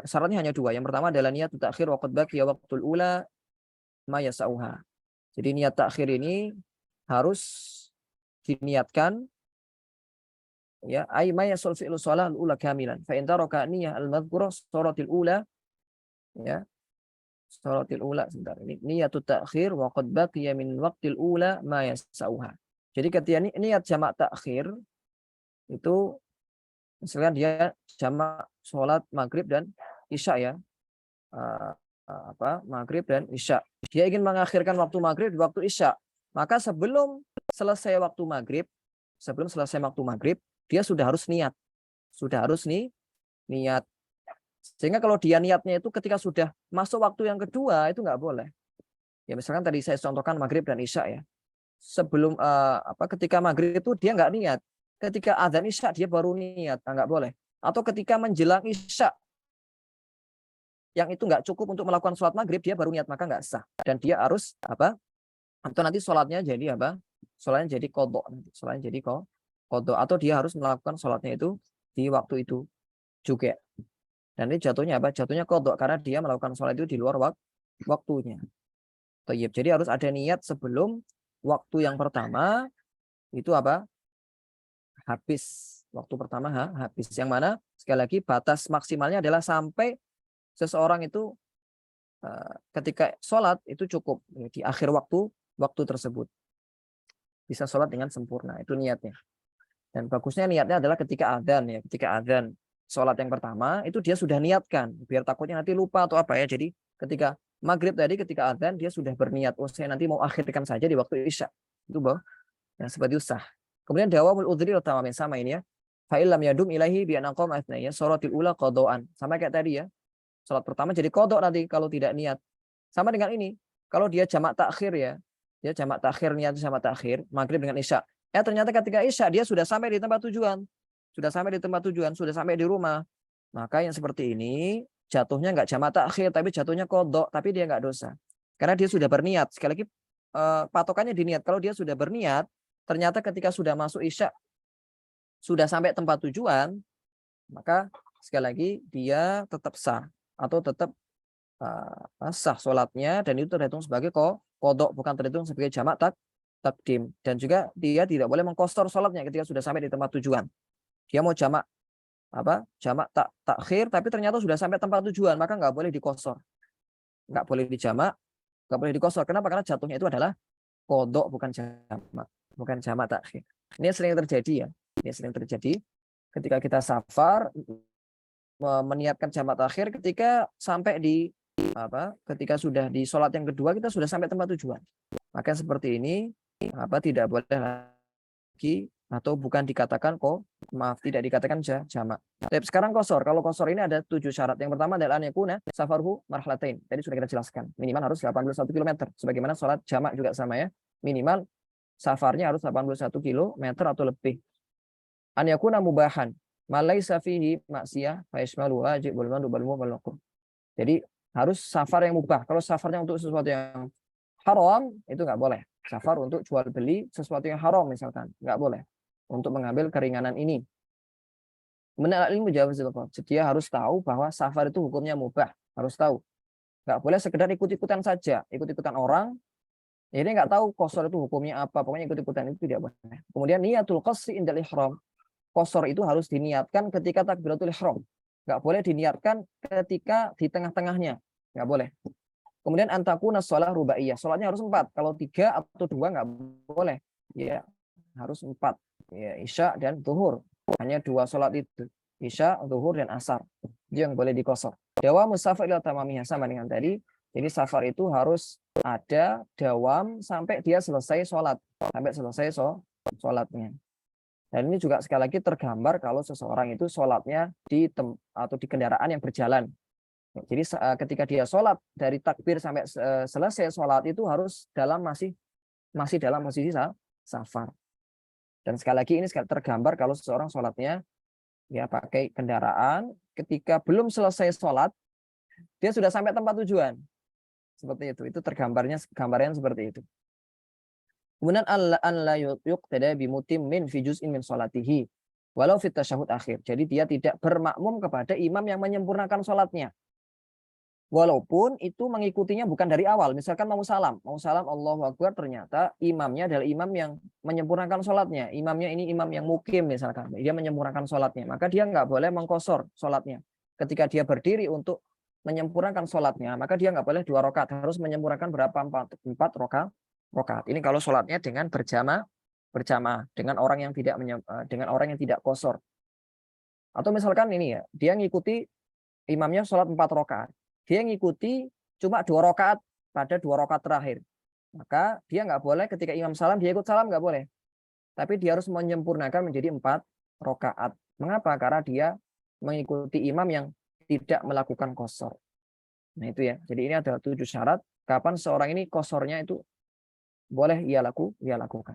Syaratnya hanya 2. Yang pertama adalah niat takhir waqad baqiya waqtul ula ma yasauha. Jadi niat takhir ini harus diniatkan ya, ay ma yasul fi'lu shalah al-ula kamilan. Fa in taraka niyyah al-madhkurah sharatil ula ya. Sharatil ula, sebentar ini niyatut takhir wa qad baqiya min waqtil ula ma yasauha. Jadi ketika niat jamak takhir itu misalkan dia jamak sholat maghrib dan isya ya, maghrib dan isya, dia ingin mengakhirkan waktu maghrib di waktu isya, maka sebelum selesai waktu maghrib dia sudah harus niat, niat. Sehingga kalau dia niatnya itu ketika sudah masuk waktu yang kedua itu nggak boleh. Ya misalkan tadi saya contohkan maghrib dan isya ya. Sebelum ketika maghrib itu dia nggak niat. Ketika adzan isya dia baru niat, nggak boleh. Atau ketika menjelang isya yang itu nggak cukup untuk melakukan sholat maghrib dia baru niat, maka nggak sah. Dan dia harus atau nanti sholatnya jadi sholatnya jadi qadha, sholatnya jadi qadha, atau dia harus melakukan sholatnya itu di waktu itu juga. Dan ini jatuhnya jatuhnya qadha karena dia melakukan sholat itu di luar waktunya. Jadi harus ada niat sebelum waktu yang pertama itu habis. Waktu pertama habis. Yang mana sekali lagi batas maksimalnya adalah sampai seseorang itu ketika sholat itu cukup di akhir waktu tersebut. Bisa sholat dengan sempurna. Itu niatnya. Dan bagusnya niatnya adalah ketika adzan ya. Ketika adzan sholat yang pertama itu dia sudah niatkan. Biar takutnya nanti lupa atau apa ya. Jadi ketika maghrib tadi ketika adzan dia sudah berniat. Oh saya nanti mau akhirkan saja di waktu isya. Itu seperti itu sah. Kemudian dawamul udhri utama sama ini ya. Fa'ilam yadum ilahi bi an aqama athnaya sholatil ula qadaan. Sama kayak tadi ya. Salat pertama jadi qadha nanti kalau tidak niat. Sama dengan ini. Kalau dia jamak takhir ya. Dia jamak takhir, niat jamak takhir, maghrib dengan isya. Ternyata ketika isya dia sudah sampai di tempat tujuan. Sudah sampai di tempat tujuan, sudah sampai di rumah. Maka yang seperti ini jatuhnya nggak jamak takhir tapi jatuhnya qadha, tapi dia nggak dosa. Karena dia sudah berniat. Sekali lagi patokannya di niat. Kalau dia sudah berniat, ternyata ketika sudah masuk isya sudah sampai tempat tujuan, maka sekali lagi dia tetap sah atau tetap sah sholatnya, dan itu terhitung sebagai qadha, bukan terhitung sebagai jamak takdim. Dan juga dia tidak boleh mengqashar sholatnya ketika sudah sampai di tempat tujuan. Dia mau jamak takhir tapi ternyata sudah sampai tempat tujuan, maka nggak boleh diqashar, nggak boleh dijamak, nggak boleh diqashar. Kenapa? Karena jatuhnya itu adalah qadha, bukan jamak takhir. Ini sering terjadi ya. Ini sering terjadi ketika kita safar meniatkan jamak takhir, ketika sampai di ketika sudah di sholat yang kedua kita sudah sampai tempat tujuan. Maka seperti ini tidak boleh lagi atau bukan dikatakan tidak dikatakan jamak. Tapi sekarang qashar. Kalau qashar ini ada 7 syarat. Yang pertama adalah an yakuna safarhu marhlatain. Tadi sudah kita jelaskan. Minimal harus 81 km. Sebagaimana sholat jamak juga sama ya. Minimal safarnya harus 81 km atau lebih. An yakuna mubahan, malaisa fihi maksiyah fa yashmalu wajib wal mandub wal mubah. Jadi harus safar yang mubah. Kalau safarnya untuk sesuatu yang haram itu nggak boleh. Safar untuk jual beli sesuatu yang haram misalkan nggak boleh. Untuk mengambil keringanan ini. Kemudian ilmu jawazil qasr. Dia harus tahu bahwa safar itu hukumnya mubah. Harus tahu. Nggak boleh sekedar ikut-ikutan saja, ikut-ikutan orang. Jadi nggak tahu qashar itu hukumnya apa. Pokoknya ikut-ikutan itu tidak boleh. Kemudian niyatul qasri indal ihram. Qashar itu harus diniatkan ketika takbiratul ihram. Nggak boleh diniatkan ketika di tengah-tengahnya. Nggak boleh. Kemudian antakuna shalah rubaiyah. Sholatnya harus 4. Kalau 3 atau 2 nggak boleh. Ya, harus 4. Ya, isya dan zuhur. Hanya 2 sholat itu. Isya, zuhur, dan asar. Itu yang boleh diqashar. Dawam musafir ila tamamiyah, sama dengan tadi. Jadi safar itu harus ada dawam sampai dia selesai sholat. Sampai selesai sholatnya. Dan ini juga sekali lagi tergambar kalau seseorang itu sholatnya di kendaraan yang berjalan. Jadi ketika dia sholat dari takbir sampai selesai sholat itu harus masih dalam posisi safar. Dan sekali lagi ini tergambar kalau seseorang sholatnya ya pakai kendaraan, ketika belum selesai sholat dia sudah sampai tempat tujuan. Seperti itu. Itu gambarnya seperti itu. Kemudian an la yuqtada bi mutimmin fi juz'in min sholatihi walau fit tasyahud akhir. Jadi dia tidak bermakmum kepada imam yang menyempurnakan sholatnya. Walaupun itu mengikutinya bukan dari awal. Misalkan mau salam Allahu Akbar, ternyata imamnya adalah imam yang menyempurnakan sholatnya. Imamnya ini imam yang mukim misalkan. Dia menyempurnakan sholatnya. Maka dia nggak boleh mengqashar sholatnya. Ketika dia berdiri untuk menyempurnakan sholatnya, maka dia nggak boleh 2 rakaat. Harus menyempurnakan berapa? 4 rakaat. Ini kalau sholatnya dengan berjamaah dengan orang yang tidak qashar. Atau misalkan ini ya, dia ngikuti imamnya sholat 4 rakaat. Dia ngikuti cuma 2 rakaat pada 2 rakaat terakhir. Maka dia nggak boleh ketika imam salam dia ikut salam, nggak boleh. Tapi dia harus menyempurnakan menjadi 4 rakaat. Mengapa? Karena dia mengikuti imam yang tidak melakukan qashar. Nah itu ya. Jadi ini adalah 7 syarat kapan seorang ini qasharnya itu boleh ia lakukan.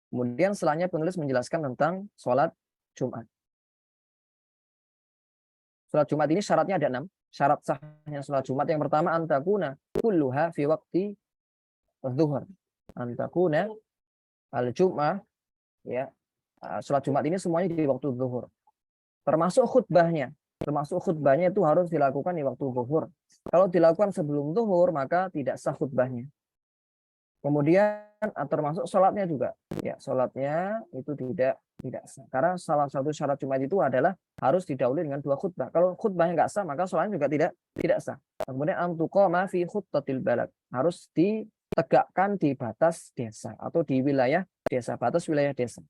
Kemudian setelahnya penulis menjelaskan tentang sholat Jumat. Sholat Jumat ini syaratnya ada 6. Syarat sahnya sholat Jumat yang pertama antakuna kulluha fi waqti zuhur. Antakuna al-jum'ah ya. Sholat Jumat ini semuanya di waktu zuhur. Termasuk khutbahnya. Itu harus dilakukan di waktu zuhur. Kalau dilakukan sebelum zuhur maka tidak sah khutbahnya. Kemudian termasuk sholatnya juga. Ya, sholatnya itu tidak sah. Karena salah satu syarat Jumat itu adalah harus didahului dengan 2 khutbah. Kalau khutbahnya nggak sah, maka sholatnya juga tidak sah. Kemudian antuqama fi khuttatil balad. Harus ditegakkan di batas desa atau di wilayah desa, batas wilayah desa.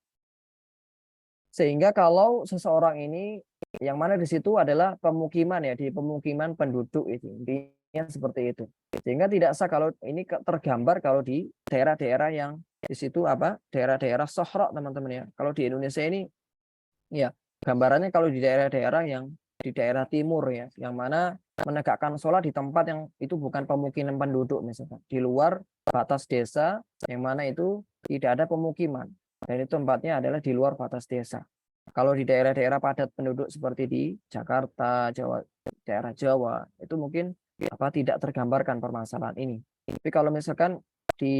Sehingga kalau seseorang ini yang mana di situ adalah pemukiman ya, di pemukiman penduduk itu. Intinya seperti itu. Sehingga tidak sah kalau ini tergambar kalau di daerah-daerah yang di situ apa? Daerah-daerah sohrok teman-teman ya. Kalau di Indonesia ini ya gambarannya kalau di daerah-daerah yang di daerah timur ya, yang mana menegakkan sholat di tempat yang itu bukan pemukiman penduduk misalkan, di luar batas desa yang mana itu tidak ada pemukiman dan itu tempatnya adalah di luar batas desa. Kalau di daerah-daerah padat penduduk seperti di Jakarta, Jawa, daerah Jawa, itu mungkin apa tidak tergambarkan permasalahan ini. Tapi kalau misalkan di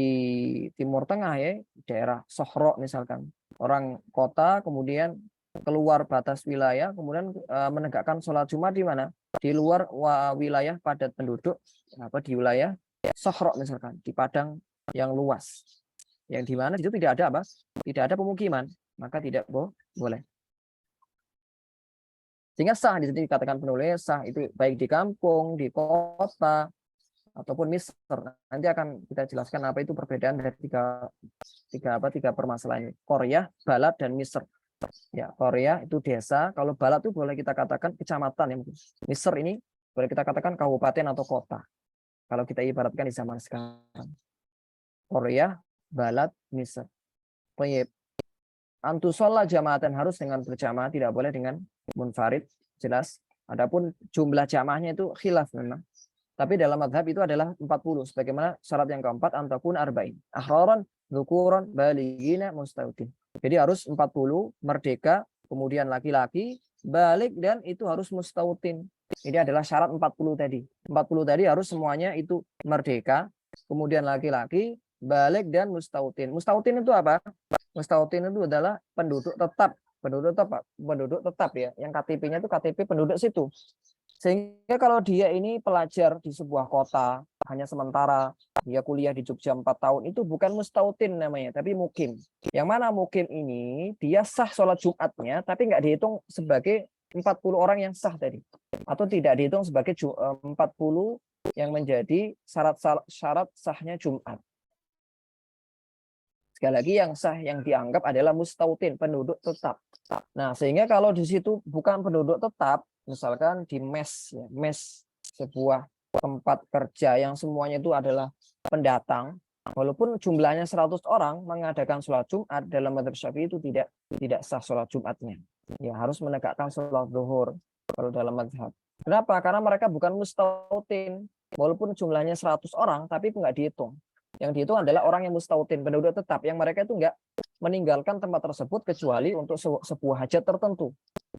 Timur Tengah ya, daerah Sohro misalkan, orang kota kemudian keluar batas wilayah, kemudian menegakkan sholat Jumat di mana? Di luar wilayah padat penduduk, apa di wilayah Sohro misalkan, di padang yang luas, yang di mana itu tidak ada apa? Tidak ada pemukiman, maka tidak boleh. Sehingga sah di sini dikatakan penulis sah itu baik di kampung, di kota, ataupun Misr. Nanti akan kita jelaskan apa itu perbedaan dari tiga permasalahan ini. Korea, Balad, dan Misr. Ya, Korea itu desa, kalau Balad itu boleh kita katakan kecamatan ya. Misr ini boleh kita katakan kabupaten atau kota. Kalau kita ibaratkan di zaman sekarang. Korea, Balad, Misr. Baik. Antusolla jamaatan harus dengan berjamaah, tidak boleh dengan munfarid, jelas. Adapun jumlah jamaahnya itu khilaf memang. Tapi dalam madhab itu adalah 40. Sebagaimana syarat yang keempat, antakun arba'in. Ahraran, dhukuran, baligina, mustautin. Jadi harus 40, merdeka, kemudian laki-laki, balik, dan itu harus mustautin. Ini adalah syarat 40 tadi. 40 tadi harus semuanya itu merdeka, kemudian laki-laki, balik, dan mustautin. Mustautin itu apa? Mustautin itu adalah penduduk tetap. Penduduk tetap ya. Yang KTP-nya itu KTP penduduk situ. Sehingga kalau dia ini pelajar di sebuah kota, hanya sementara, dia kuliah di Jogja 4 tahun, itu bukan mustautin namanya, tapi mukim. Yang mana mukim ini, dia sah sholat Jumatnya, tapi nggak dihitung sebagai 40 orang yang sah tadi. Atau tidak dihitung sebagai 40 yang menjadi syarat sahnya Jumat. Sekali lagi yang sah yang dianggap adalah mustautin, penduduk tetap. Nah, sehingga kalau di situ bukan penduduk tetap, misalkan di mes, ya, mes sebuah tempat kerja yang semuanya itu adalah pendatang, walaupun jumlahnya 100 orang mengadakan sholat Jumat dalam mazhab Syafi'i itu tidak sah sholat Jumatnya. Ya harus menegakkan sholat zuhur kalau dalam mazhab. Kenapa? Karena mereka bukan mustautin, walaupun jumlahnya 100 orang, tapi itu nggak dihitung. Yang dihitung adalah orang yang mustautin, penduduk tetap, yang mereka itu nggak meninggalkan tempat tersebut kecuali untuk sebuah hajat tertentu.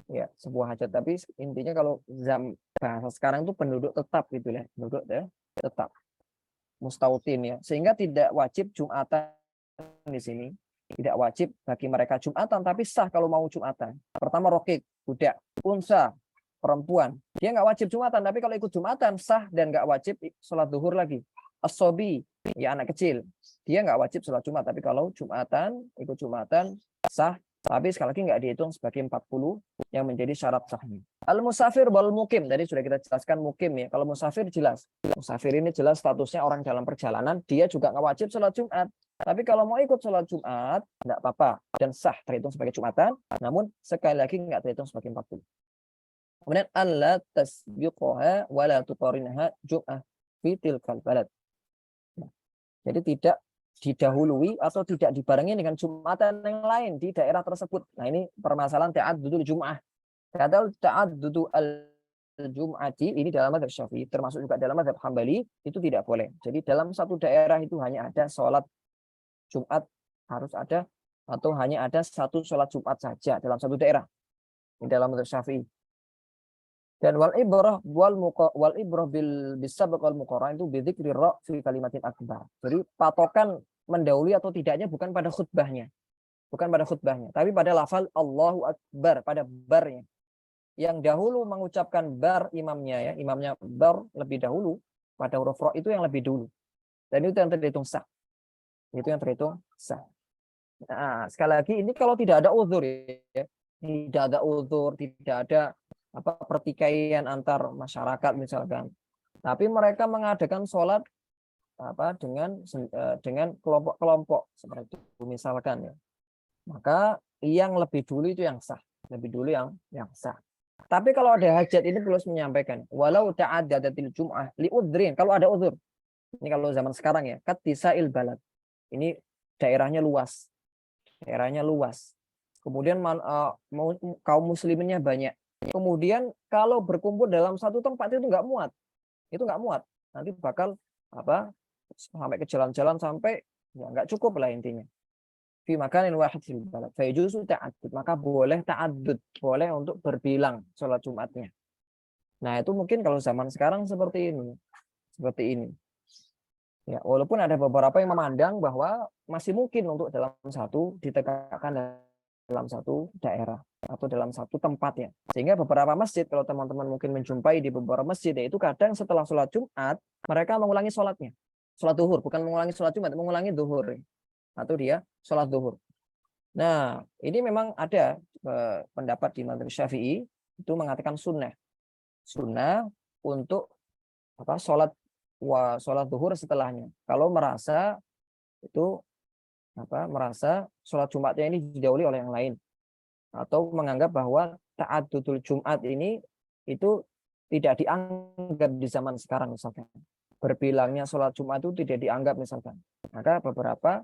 Ya, sebuah hajat. Tapi intinya kalau bahasa sekarang itu penduduk tetap gitu ya, penduduk ya, tetap mustautin ya. Sehingga tidak wajib Jumatan di sini. Tidak wajib bagi mereka Jumatan, tapi sah kalau mau Jumatan. Pertama rokik, budak, unsa, perempuan. Dia nggak wajib Jumatan, tapi kalau ikut Jumatan sah dan nggak wajib sholat zuhur lagi. As-sobi, ya anak kecil, dia nggak wajib sholat Jumat, tapi kalau Jumatan, ikut Jumatan sah, tapi sekali lagi nggak dihitung sebagai 40 yang menjadi syarat sahnya. Al-musafir wal mukim, tadi sudah kita jelaskan mukim ya. Kalau musafir jelas, musafir ini jelas statusnya orang dalam perjalanan, dia juga nggak wajib sholat Jumat. Tapi kalau mau ikut sholat Jumat, nggak apa-apa dan sah terhitung sebagai Jumatan, namun sekali lagi nggak terhitung sebagai 40. Kemudian alla tasbiqaha wala tuqarinha jum'ah fi tilkal balad. Jadi tidak didahului atau tidak dibarengi dengan Jumatan yang lain di daerah tersebut. Nah ini permasalahan ta'addudul Jum'ah. Ta'addudu al-Jum'ati ini dalam mazhab Syafi'i, termasuk juga dalam mazhab Hambali, itu tidak boleh. Jadi dalam satu daerah itu hanya ada sholat Jumat harus ada, atau hanya ada satu sholat Jumat saja dalam satu daerah. Ini dalam mazhab Syafi'i. Dan wal ibrah bil bisabq wal muqarrah itu bidzikri ra fi kalimatin akbar. Jadi patokan mendahului atau tidaknya bukan pada khutbahnya. Bukan pada khutbahnya, tapi pada lafal Allahu Akbar, pada barnya. Yang dahulu mengucapkan bar imamnya ya, imamnya bar lebih dahulu pada huruf ra itu yang lebih dulu. Dan itu yang terhitung sah. Itu yang terhitung sah. Nah, sekali lagi ini kalau tidak ada uzur ya. Tidak ada uzur, tidak ada pertikaian antar masyarakat misalkan, tapi mereka mengadakan sholat dengan kelompok-kelompok seperti itu misalkan ya, maka yang lebih dulu itu yang sah, lebih dulu yang sah. Tapi kalau ada hajat ini perlu menyampaikan walau ta'addadatil jum'ah li udhrin, kalau ada uzur, Ini kalau zaman sekarang ya, katisail balad. Ini daerahnya luas. Daerahnya luas. Kemudian kaum musliminnya banyak. Kemudian kalau berkumpul dalam satu tempat itu nggak muat. Itu nggak muat. Nanti bakal apa? Sampai ke jalan-jalan sampai ya nggak cukup lah intinya. Fi makanin wahid fil balad. Fa yajuzu ta'addud. Maka boleh ta'addud, boleh untuk berbilang sholat Jumatnya. Nah, itu mungkin kalau zaman sekarang seperti ini. Seperti ini. Ya, walaupun ada beberapa yang memandang bahwa masih mungkin untuk dalam satu ditegakkan dalam satu daerah atau dalam satu tempat ya. Sehingga beberapa masjid, kalau teman-teman mungkin menjumpai di beberapa masjid, yaitu kadang setelah sholat Jumat, mereka mengulangi sholatnya. Sholat duhur, bukan mengulangi sholat Jumat, mengulangi duhur. Atau dia sholat duhur. Nah, ini memang ada pendapat di mazhab Syafi'i, itu mengatakan sunnah. Sunnah untuk sholat duhur setelahnya. Kalau merasa itu merasa sholat Jumatnya ini didahului oleh yang lain, atau menganggap bahwa ta'addudul Jumat ini itu tidak dianggap di zaman sekarang misalkan. Berbilangnya sholat Jumat itu tidak dianggap misalkan. Maka beberapa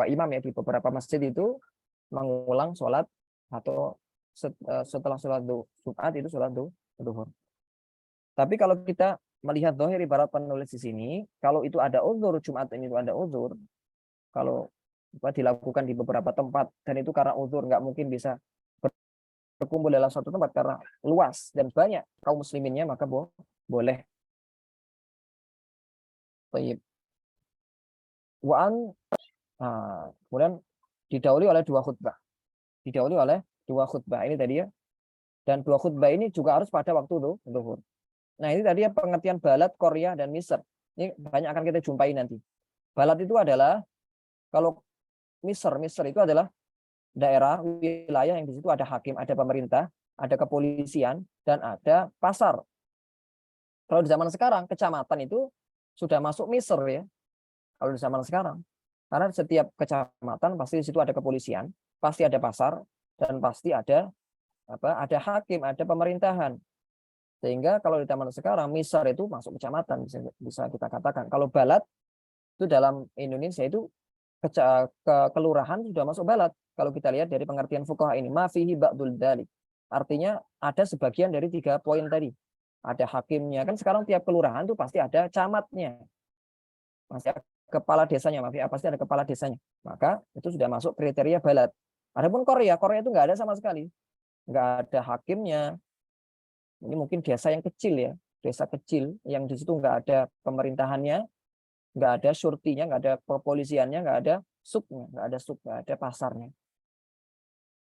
imam ya di beberapa masjid itu mengulang sholat atau setelah sholat Jumat itu sholat duhur. Tapi kalau kita melihat zahir ibarat penulis di sini, kalau itu ada uzur, Jumat ini itu ada uzur, kalau dilakukan di beberapa tempat dan itu karena uzur nggak mungkin bisa berkumpul dalam satu tempat karena luas dan banyak kaum musliminnya, maka boleh. Baik. Kemudian didahului oleh dua khutbah. Didahului oleh dua khutbah ini tadi ya. Dan dua khutbah ini juga harus pada waktu zuhur. Nah, ini tadi ya pengertian balad, Korea, dan Misr. Ini banyak akan kita jumpai nanti. Balad itu adalah, kalau Misr itu adalah daerah, wilayah yang di situ ada hakim, ada pemerintah, ada kepolisian, dan ada pasar. Kalau di zaman sekarang, kecamatan itu sudah masuk Misr ya. Kalau di zaman sekarang. Karena setiap kecamatan pasti di situ ada kepolisian, pasti ada pasar, dan pasti ada hakim, ada pemerintahan. Sehingga kalau di zaman sekarang Misr itu masuk kecamatan, bisa kita katakan. Kalau balad itu dalam Indonesia itu kelurahan sudah masuk balad. Kalau kita lihat dari pengertian fuqaha ini, ma fihi ba'dul dzalik. Artinya ada sebagian dari 3 poin tadi. Ada hakimnya, kan sekarang tiap kelurahan itu pasti ada camatnya. Pasti ada kepala desanya, pasti ada kepala desanya. Maka itu sudah masuk kriteria balad. Adapun Korea itu nggak ada sama sekali. Nggak ada hakimnya. Ini mungkin desa yang kecil ya, desa kecil yang di situ nggak ada pemerintahannya, nggak ada surtinya, nggak ada kepolisiannya, nggak ada subnya, nggak ada pasarnya.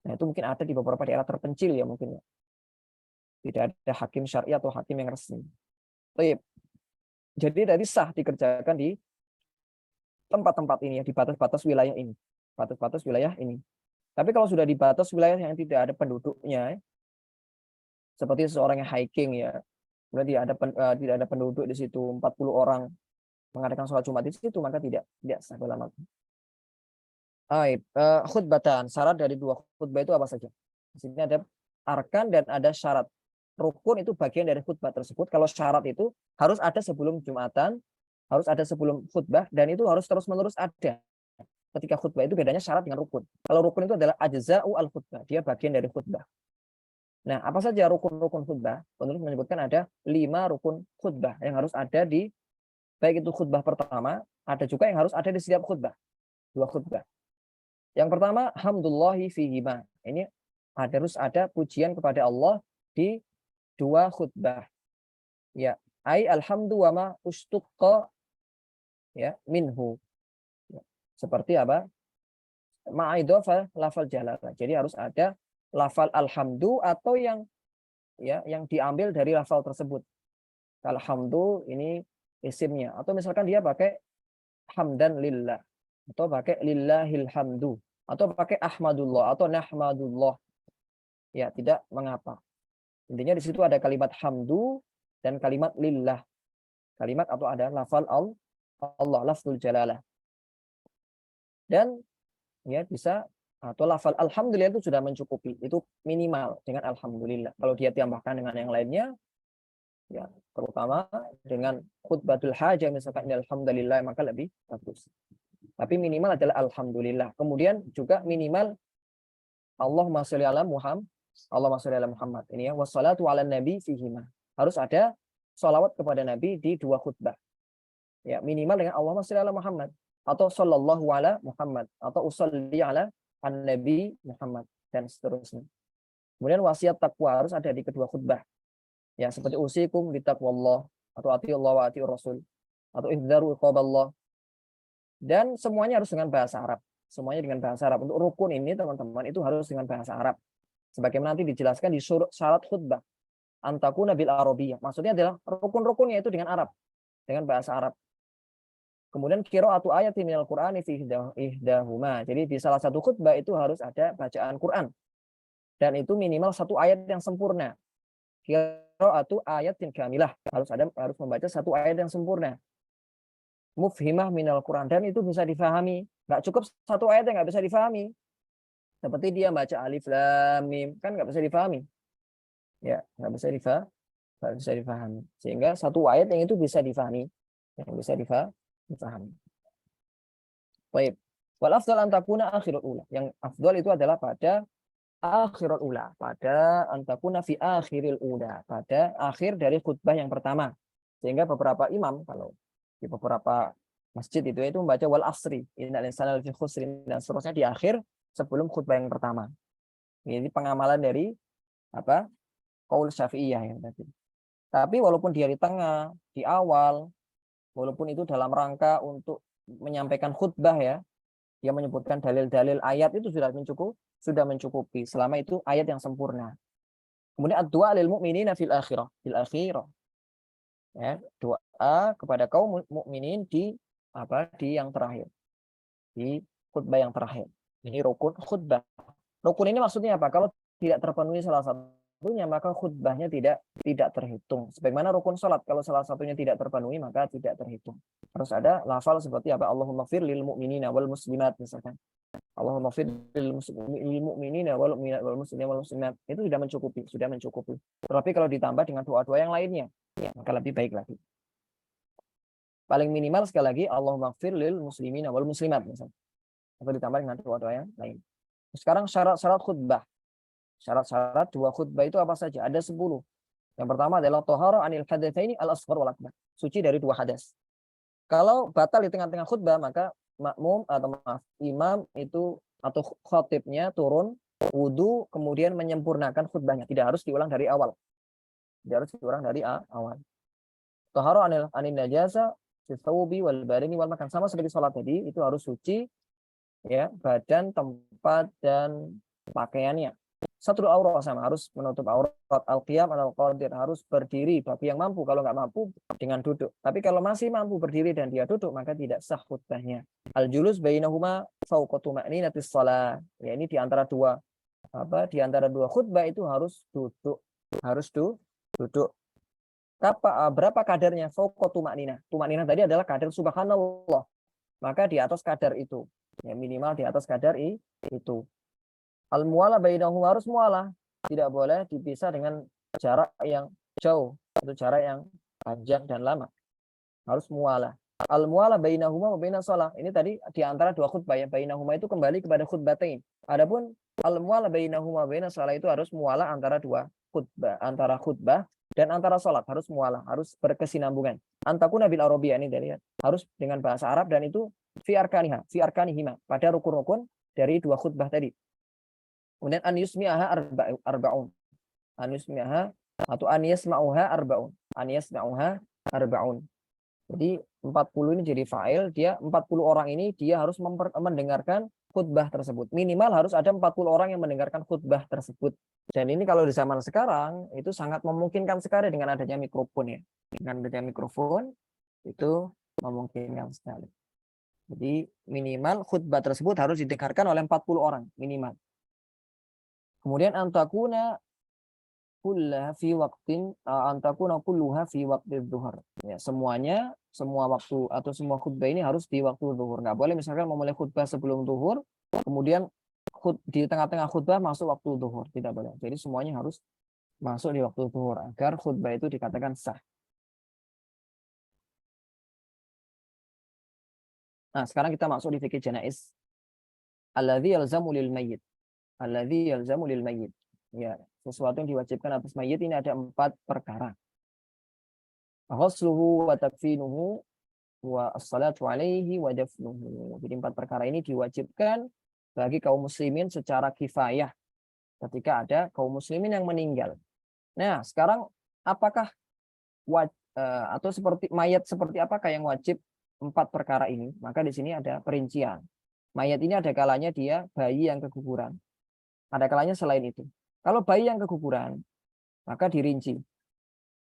Nah, itu mungkin ada di beberapa daerah terpencil ya mungkin ya. Tidak ada hakim syariah atau hakim yang resmi. Jadi tadi sah dikerjakan di tempat-tempat ini ya, di batas-batas wilayah ini. Batas-batas wilayah ini. Tapi kalau sudah di batas wilayah yang tidak ada penduduknya, seperti seorang yang hiking ya, kemudian tidak ada penduduk di situ, 40 orang mengadakan sholat Jumat di situ, maka tidak sah dalam hal. Khutbatan, syarat dari 2 khutbah itu apa saja? Di sini ada arkan dan ada syarat. Rukun itu bagian dari khutbah tersebut. Kalau syarat itu harus ada sebelum Jumatan, harus ada sebelum khutbah, dan itu harus terus-menerus ada. Ketika khutbah itu bedanya syarat dengan rukun. Kalau rukun itu adalah ajza'u al-khutbah, dia bagian dari khutbah. Nah, apa saja rukun-rukun khutbah? Penulis menyebutkan ada 5 rukun khutbah yang harus ada di, baik itu khutbah pertama, ada juga yang harus ada di setiap khutbah. 2 khutbah. Yang pertama, hamdulillahi fihima. Ini harus ada pujian kepada Allah di 2 khutbah. Ya, ai alhamdu wa ma ustuqqa ya minhu. Ya. Seperti apa? Ma'idhafa lafal jalalah. Jadi harus ada lafal alhamdu atau yang diambil dari lafal tersebut. Alhamdu ini isimnya, atau misalkan dia pakai hamdan lillah, atau pakai lillahil hamdu, atau pakai ahmadullah atau nahmadullah. Ya, tidak mengapa. Intinya di situ ada kalimat hamdu dan kalimat lillah. Kalimat atau ada lafal Allah, lafzul jalalah. Dan ya bisa, atau lafal alhamdulillah itu sudah mencukupi, itu minimal dengan alhamdulillah. Kalau dia tambahkan dengan yang lainnya, Ya, terutama dengan khutbatul hajah misalkan alhamdulillah maka lebih bagus. Tapi minimal adalah alhamdulillah. Kemudian juga minimal Allahumma sholli ala Muhammad. Allahumma sholli ala Muhammad. Ini ya, wassalatu ala nabi fihima. Harus ada sholawat kepada Nabi di dua khutbah. Ya, minimal dengan Allahumma sholli ala Muhammad atau sallallahu ala Muhammad atau usolli ala an-nabi Muhammad dan seterusnya. Kemudian wasiat takwa harus ada di kedua khutbah. Ya, seperti usikum bitaqwallah atau atiullah wa atiur rasul atau ihdaru iqaballah. Dan semuanya harus dengan bahasa Arab. Semuanya dengan bahasa Arab. Untuk rukun ini teman-teman itu harus dengan bahasa Arab. Sebagaimana nanti dijelaskan di syarat khutbah. Antakuna bil arabiyah. Maksudnya adalah rukun-rukunnya itu dengan Arab, dengan bahasa Arab. Kemudian qiraatu ayatin minal Qur'ani fi ihdahuma. Jadi di salah satu khutbah itu harus ada bacaan Quran. Dan itu minimal satu ayat yang sempurna. Qiraatu ayatin kamilah. Harus membaca satu ayat yang sempurna. Mufhimah minal Quran, dan itu bisa difahami. Nggak cukup satu ayat yang nggak bisa difahami. Seperti dia baca alif lam mim, kan nggak bisa difahami. Ya, nggak bisa difahami. Sehingga satu ayat yang itu bisa difahami, yang bisa difahami. Baik. Wal afdal an takuna akhirul ula. Yang afdal itu adalah pada akhirul ula, pada antakuna fi akhiril ula, pada akhir dari khutbah yang pertama. Sehingga beberapa imam kalau di beberapa masjid itu membaca wal asri innal insana lafi khusrin dan seterusnya di akhir sebelum khutbah yang pertama. Ini pengamalan dari qaul Syafi'iyah ya tadi. Tapi walaupun dia di tengah, di awal, walaupun itu dalam rangka untuk menyampaikan khutbah ya, dia menyebutkan dalil-dalil ayat itu sudah mencukupi selama itu ayat yang sempurna. Kemudian ad-du'a lil mu'minina fil akhirah. Ya, doa kepada kaum mukminin di yang terakhir, di khutbah yang terakhir. Ini rukun khutbah. Rukun ini maksudnya apa? Kalau tidak terpenuhi salah satunya maka khutbahnya tidak terhitung. Sebagaimana rukun salat, kalau salah satunya tidak terpenuhi maka tidak terhitung. Harus ada lafal seperti apa? Allahumma fir lil mu'minina wal muslimat misalkan. Allahumma fir lil mu'minina wal muslimat. Itu sudah mencukupi. Tetapi kalau ditambah dengan doa-doa yang lainnya, maka lebih baik lagi. Paling minimal sekali lagi Allahumma fir lil muslimina wal muslimat misalkan. Atau ditambah dengan doa-doa yang lain. Sekarang syarat-syarat khutbah. Syarat-syarat dua khutbah itu apa saja? Ada 10. Yang pertama adalah thahara anil hadatsaini al-asghar wal akbar. Suci dari dua hadas. Kalau batal di tengah-tengah khutbah maka makmum atau imam itu atau khatibnya turun wudu kemudian menyempurnakan khutbahnya. Tidak harus diulang dari awal. Thahara anil najasa fi thawbi wal badani wal makan. Sama seperti salat tadi, itu harus suci ya, badan, tempat dan pakaiannya. Satrul aurat sama, harus menutup aurat. Al-qiyam al-qadir, harus berdiri bagi yang mampu. Kalau nggak mampu dengan duduk. Tapi kalau masih mampu berdiri dan dia duduk maka tidak sah khutbahnya. Al-julus bainahuma fawqa tuma'ninatis shalah. Ya, ini di antara dua khutbah itu harus duduk. Berapa kadarnya? Fawqa tuma'ninah. Tuma'ninah tadi adalah kadar subhanallah. Maka di atas kadar itu. Ya, minimal di atas kadar itu. Al-mu'ala bainahum, harus mu'ala. Tidak boleh dipisah dengan jarak yang jauh. Itu jarak yang panjang dan lama. Harus mu'ala. Al-mu'ala bainahuma wa bainas shalah. Ini tadi di antara dua khutbah ya. Bainahuma itu kembali kepada khutbatain. Adapun al-mu'ala bainahuma wa bainas shalah itu harus mu'ala antara dua khutbah. Antara khutbah dan antara sholat. Harus mu'ala. Harus berkesinambungan. Antakuna bil arabiyah, ini dari harus dengan bahasa Arab, dan itu fi arkanihima, pada rukun-rukun dari dua khutbah tadi. Kemudian an yusmi'aha arba'un. An yusmi'aha atau an yasma'uha arba'un. An yasma'uha arba'un. Jadi 40 ini jadi fa'il, dia 40 orang ini dia harus mendengarkan khutbah tersebut. Minimal harus ada 40 orang yang mendengarkan khutbah tersebut. Dan ini kalau di zaman sekarang itu sangat memungkinkan sekali dengan adanya mikrofon ya. Dengan adanya mikrofon itu memungkinkan sekali. Jadi minimal khutbah tersebut harus didengarkan oleh 40 orang minimal. Kemudian antakuna kulluha fi waqti dhuhur. Ya, semua waktu atau semua khutbah ini harus di waktu zuhur. Nggak boleh misalkan memulai khutbah sebelum zuhur, kemudian di tengah-tengah khutbah masuk waktu zuhur. Tidak boleh. Jadi semuanya harus masuk di waktu zuhur agar khutbah itu dikatakan sah. Nah, sekarang kita masuk di fikih janaiz. Alladzi yalzamu lil mayyit. Alladzi yalzamu lil mayyit. Ya, sesuatu yang diwajibkan atas mayit ini ada 4 perkara. Ghusluhu wa takfinuhu wa as-salatu alaihi wa dafnuhu. Jadi 4 perkara ini diwajibkan bagi kaum muslimin secara kifayah ketika ada kaum muslimin yang meninggal. Nah, sekarang apakah atau seperti mayat seperti apakah yang wajib 4 perkara ini? Maka di sini ada perincian. Mayat ini ada kalanya dia bayi yang keguguran. Ada kalanya selain itu. Kalau bayi yang keguguran, maka dirinci.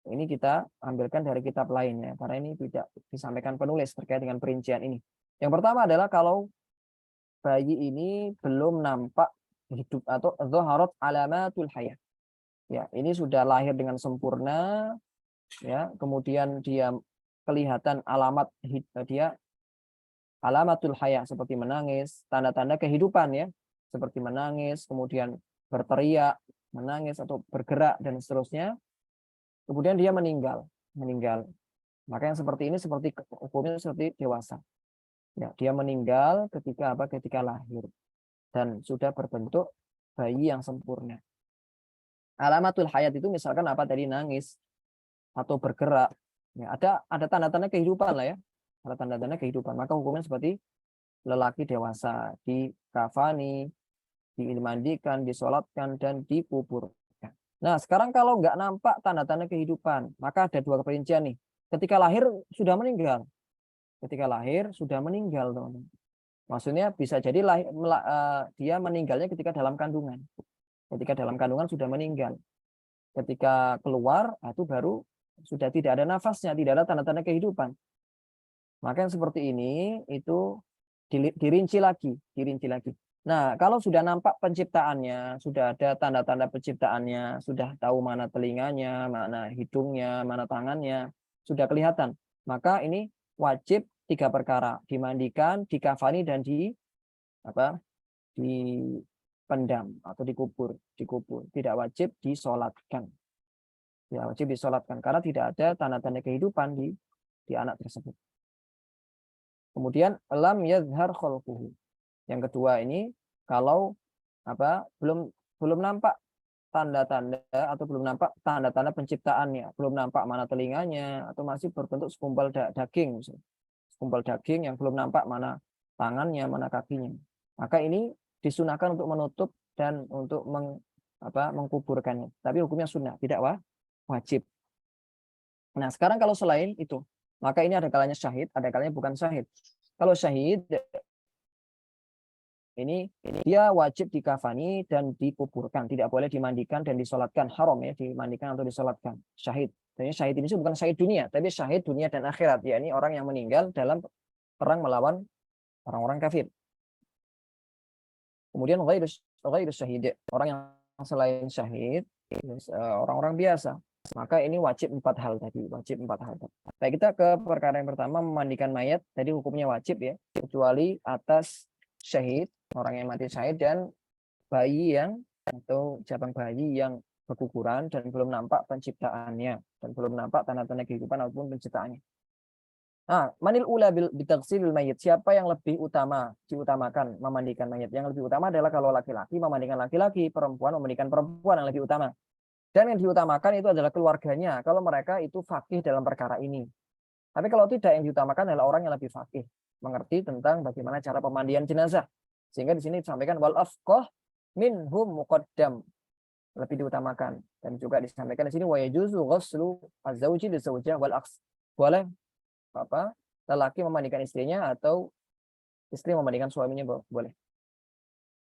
Ini kita ambilkan dari kitab lainnya, karena ini tidak disampaikan penulis terkait dengan perincian ini. Yang pertama adalah kalau bayi ini belum nampak hidup atau dhaharat alamatul hayah. Ya, ini sudah lahir dengan sempurna, ya, kemudian dia kelihatan dia alamatul hayah seperti menangis, tanda-tanda kehidupan ya, seperti menangis, kemudian berteriak, menangis atau bergerak dan seterusnya. Kemudian dia meninggal. Maka yang seperti ini seperti hukumnya seperti dewasa. Ya, dia meninggal ketika apa? Ketika lahir dan sudah berbentuk bayi yang sempurna. Alamatul hayat itu misalkan apa tadi, nangis atau bergerak. Ya, ada tanda-tanda kehidupan lah ya. Ada tanda-tanda kehidupan. Maka hukumnya seperti lelaki dewasa, dikafani, dimandikan, disolatkan, dan dikuburkan. Nah, sekarang kalau nggak nampak tanda-tanda kehidupan, maka ada 2 perincian nih. Ketika lahir sudah meninggal. Ketika lahir sudah meninggal, teman-teman. Maksudnya bisa jadi dia meninggalnya ketika dalam kandungan. Ketika dalam kandungan sudah meninggal. Ketika keluar, itu baru sudah tidak ada nafasnya, tidak ada tanda-tanda kehidupan. Maka yang seperti ini itu dirinci lagi. Nah, kalau sudah nampak penciptaannya, sudah ada tanda-tanda penciptaannya, sudah tahu mana telinganya, mana hidungnya, mana tangannya, sudah kelihatan. Maka ini wajib 3 perkara, dimandikan, dikafani, dan dipendam atau dikubur. Tidak wajib disolatkan. Tidak wajib disolatkan karena tidak ada tanda-tanda kehidupan di anak tersebut. Kemudian lam yazhar khalquhu. Yang kedua ini kalau belum nampak tanda-tanda atau belum nampak tanda-tanda penciptaannya, belum nampak mana telinganya atau masih berbentuk segumpal daging, segumpal daging yang belum nampak mana tangannya, mana kakinya. Maka ini disunahkan untuk menutup dan untuk mengkuburkannya. Tapi hukumnya sunnah, tidak wajib. Nah, sekarang kalau selain itu, maka ini ada kalanya syahid, ada kalanya bukan syahid. Kalau syahid ini dia wajib dikafani dan dikuburkan, tidak boleh dimandikan dan disolatkan, haram ya dimandikan atau disolatkan. Syahid. Jadi syahid ini bukan syahid dunia, tapi syahid dunia dan akhirat, yakni orang yang meninggal dalam perang melawan orang-orang kafir. Kemudian ghairus syahid, orang yang selain syahid, orang-orang biasa. Maka ini wajib 4 hal tadi, Baik, kita ke perkara yang pertama, memandikan mayat. Tadi hukumnya wajib ya, kecuali atas syahid, orang yang mati syahid, dan bayi atau jabang bayi yang berguguran dan belum nampak penciptaannya dan belum nampak tanda-tanda kehidupan ataupun penciptaannya. Manil ula bitagsilil mayit, siapa yang lebih diutamakan memandikan mayat? Yang lebih utama adalah kalau laki-laki memandikan laki-laki, perempuan memandikan perempuan yang lebih utama. Dan yang diutamakan itu adalah keluarganya, kalau mereka itu faqih dalam perkara ini. Tapi kalau tidak, yang diutamakan adalah orang yang lebih faqih, mengerti tentang bagaimana cara pemandian jenazah. Sehingga di sini disampaikan wal afqah minhum muqaddam, lebih diutamakan. Dan juga disampaikan di sini wa yajuzu ghuslu az-zawji li-zawjah wal aks. Boleh lelaki memandikan istrinya atau istri memandikan suaminya, boleh.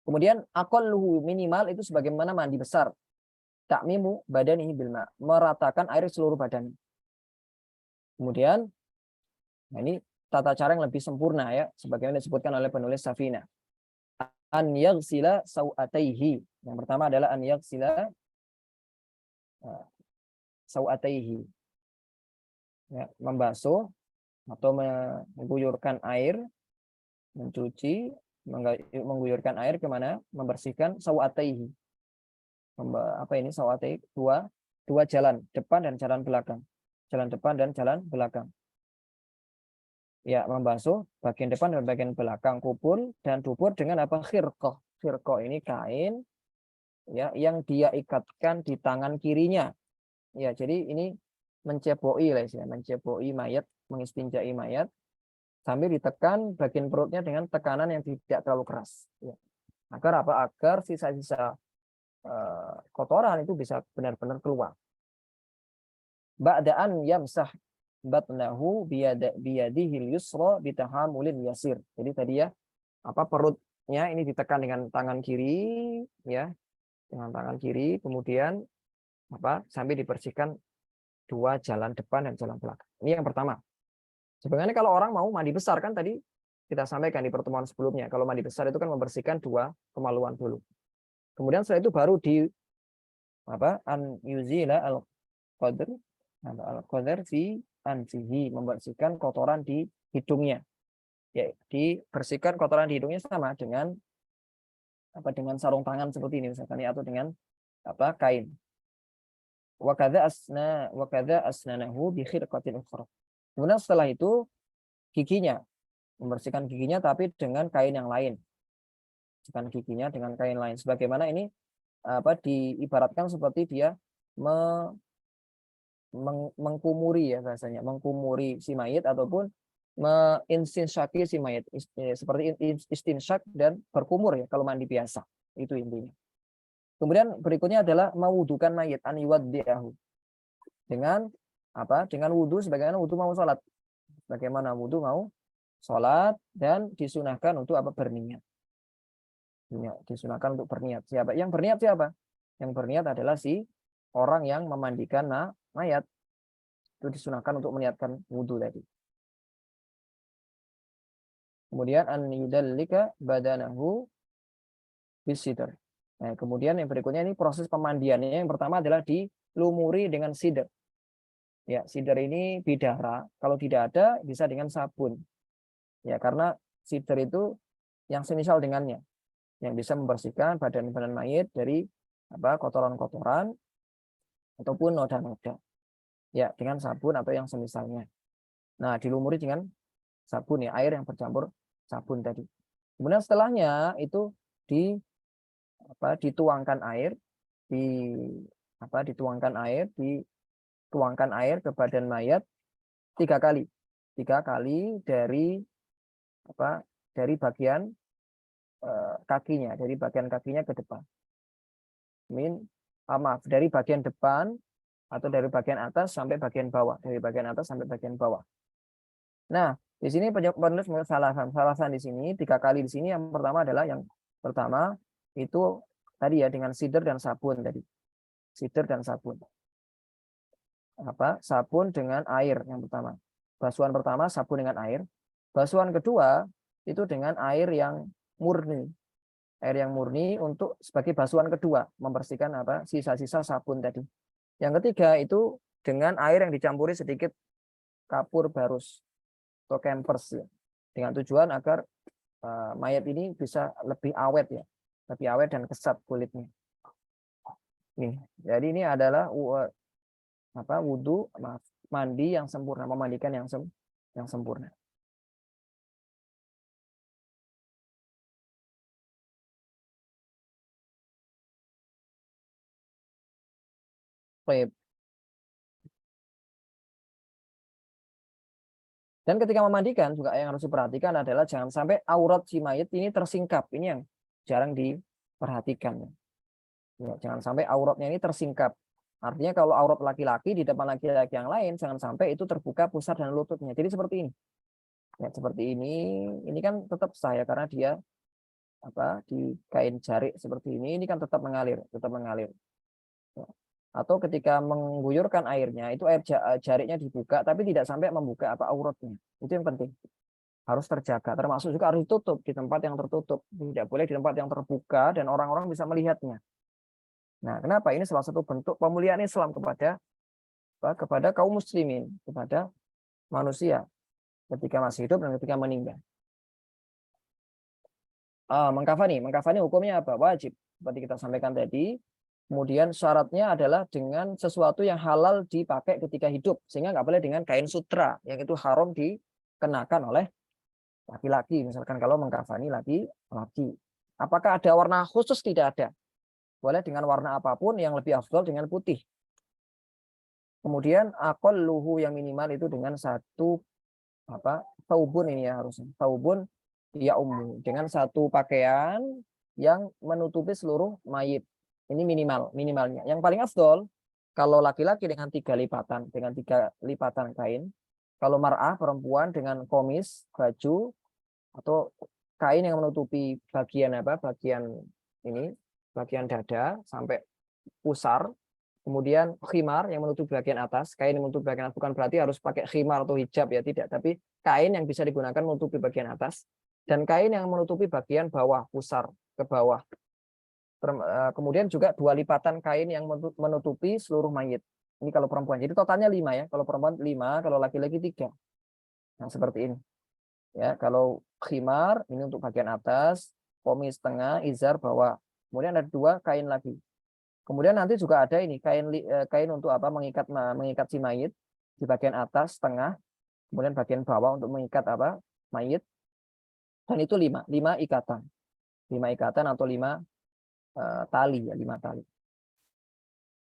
Kemudian aqalluhu, minimal itu sebagaimana mandi besar. Ta'mimu badanihi bilma, meratakan air seluruh badan. Kemudian ini tata cara yang lebih sempurna ya, sebagaimana disebutkan oleh penulis Safina. An yaghsila sawataihi. Yang pertama adalah an yaghsila sawataihi. Ya, membasuh atau mengguyurkan air, mengguyurkan air kemana? Membersihkan sawataihi. apa ini sawate dua jalan depan dan jalan belakang. Jalan depan dan jalan belakang. Ya, membasuh bagian depan dan bagian belakang kubur dan dubur dengan apa? Khirqah. Khirqah ini kain ya yang dia ikatkan di tangan kirinya. Ya, jadi ini menceboi lah ya, menceboi mayat, mengistinjai mayat sambil ditekan bagian perutnya dengan tekanan yang tidak terlalu keras. Ya. Agar apa? Agar sisa-sisa kotoran itu bisa benar-benar keluar. Ba'daan yamsah batnahu biyadihil yusra bitahamulin yasir. Jadi tadi ya, apa perutnya ini ditekan dengan tangan kiri ya, dengan tangan kiri, kemudian apa sambil dibersihkan dua jalan depan dan jalan belakang. Ini yang pertama. Sebenarnya kalau orang mau mandi besar kan tadi kita sampaikan di pertemuan sebelumnya, kalau mandi besar itu kan membersihkan dua kemaluan dulu. Kemudian setelah itu baru di apa an yuzila al qadr al qadr fi anfihi, membersihkan kotoran di hidungnya. Ya, dibersihkan kotoran di hidungnya sama dengan apa dengan sarung tangan seperti ini misalkan ya, atau dengan apa kain. Wa kadza asnanahu bi khirqatin ukhra. Kemudian setelah itu giginya, membersihkan giginya tapi dengan kain yang lain. Membersihkan giginya dengan kain lain. Sebagaimana ini apa diibaratkan seperti dia mengkumuri ya bahasanya, mengkumuri si mayit ataupun mengistinsyaki si mayit, seperti istinsyak dan berkumur ya kalau mandi biasa. Itu intinya. Kemudian berikutnya adalah mewudukan mayit, an yuwaddi'ahu. Dengan apa? Dengan wudu sebagaimana wudu mau sholat. Bagaimana wudu mau sholat dan disunahkan untuk apa? Berniat. Disunahkan untuk berniat. Siapa? Yang berniat siapa? Yang berniat adalah si orang yang memandikan mayat. Itu disunahkan untuk meniatkan wudu tadi. Kemudian an yudallika badanahu bisidr. Nah, kemudian yang berikutnya ini proses pemandiannya. Yang pertama adalah dilumuri dengan sidr. Ya, sidr ini bidara. Kalau tidak ada bisa dengan sabun. Ya, karena sidr itu yang semisal dengannya, yang bisa membersihkan badan-badan mayit dari apa kotoran-kotoran ataupun noda-noda. Ya, dengan sabun atau yang semisalnya. Nah, dilumuri dengan sabun ya, air yang bercampur sabun tadi. Kemudian setelahnya itu dituangkan air dituangkan air ke badan mayat 3 kali. 3 kali dari bagian kakinya, dari bagian kakinya ke depan. Dari bagian depan atau dari bagian atas sampai bagian bawah, dari bagian atas sampai bagian bawah. Nah, di sini penulis salasan di sini 3 kali di sini. Yang pertama adalah itu tadi ya dengan sidr dan sabun tadi. Sidr dan sabun. Sabun dengan air yang pertama. Basuhan pertama sabun dengan air. Basuhan kedua itu dengan air yang murni. Air yang murni untuk sebagai basuhan kedua, membersihkan sisa-sisa sabun tadi. Yang ketiga itu dengan air yang dicampuri sedikit kapur barus atau campers ya. Dengan tujuan agar mayat ini bisa lebih awet ya. Lebih awet dan kesat kulitnya. Nih, jadi ini adalah mandi yang sempurna, memandikan yang sempurna. Baik. Dan ketika memandikan juga yang harus diperhatikan adalah jangan sampai aurat si mayit ini tersingkap. Ini yang jarang diperhatikan. Ya, jangan sampai auratnya ini tersingkap. Artinya kalau aurat laki-laki di depan laki-laki yang lain, jangan sampai itu terbuka pusar dan lututnya. Jadi seperti ini. Ya, seperti ini kan tetap sah ya, karena dia di kain jarik seperti ini kan tetap mengalir. Ya. Atau ketika mengguyurkan airnya, itu air jariknya dibuka, tapi tidak sampai membuka auratnya. Itu yang penting. Harus terjaga. Termasuk juga harus ditutup di tempat yang tertutup. Tidak boleh di tempat yang terbuka dan orang-orang bisa melihatnya. Nah, kenapa? Ini salah satu bentuk pemuliaan Islam kepada kaum muslimin, kepada manusia ketika masih hidup dan ketika meninggal. Mengkafani hukumnya apa? Wajib. Seperti kita sampaikan tadi, Kemudian syaratnya adalah dengan sesuatu yang halal dipakai ketika hidup. Sehingga nggak boleh dengan kain sutra, yang itu haram dikenakan oleh laki-laki. Misalkan kalau mengkafani laki-laki. Apakah ada warna khusus? Tidak ada. Boleh dengan warna apapun, yang lebih afdol dengan putih. Kemudian aqalluhu yang minimal itu dengan satu taubun ini ya harusnya. Taubun ya dengan satu pakaian yang menutupi seluruh mayit. Ini minimalnya. Yang paling afdol kalau laki-laki dengan 3 lipatan, dengan 3 lipatan kain. Kalau mar'ah perempuan dengan komis, baju atau kain yang menutupi bagian bagian dada sampai pusar. Kemudian khimar yang menutupi bagian atas, kain yang menutupi bagian atas, bukan berarti harus pakai khimar atau hijab ya, tidak, tapi kain yang bisa digunakan menutupi bagian atas dan kain yang menutupi bagian bawah, pusar ke bawah. Kemudian juga 2 lipatan kain yang menutupi seluruh mayit. Ini kalau perempuan. Jadi totalnya 5 ya. Kalau perempuan 5, kalau laki-laki 3. Nah, seperti ini. Ya, kalau khimar ini untuk bagian atas, komis tengah, izar bawah. Kemudian ada 2 kain lagi. Kemudian nanti juga ada ini kain untuk mengikat si mayit di bagian atas tengah, kemudian bagian bawah untuk mengikat mayit. Dan itu 5 ikatan. 5 ikatan atau 5 tali ya, 5 tali.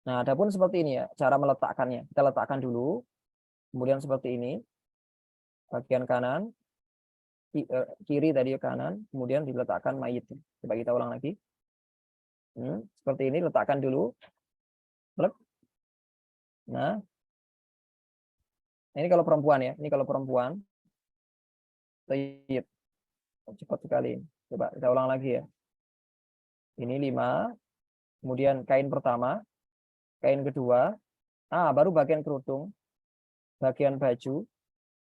Nah, adapun seperti ini ya cara meletakkannya. Kita letakkan dulu. Kemudian seperti ini. Bagian kanan, kiri tadi kanan, kemudian diletakkan mayit. Coba kita ulang lagi. Seperti ini, letakkan dulu. Nah, ini kalau perempuan ya. Ini kalau perempuan. Cepat sekali. Coba kita ulang lagi ya. Ini 5. Kemudian kain pertama. Kain kedua. Baru bagian kerudung. Bagian baju.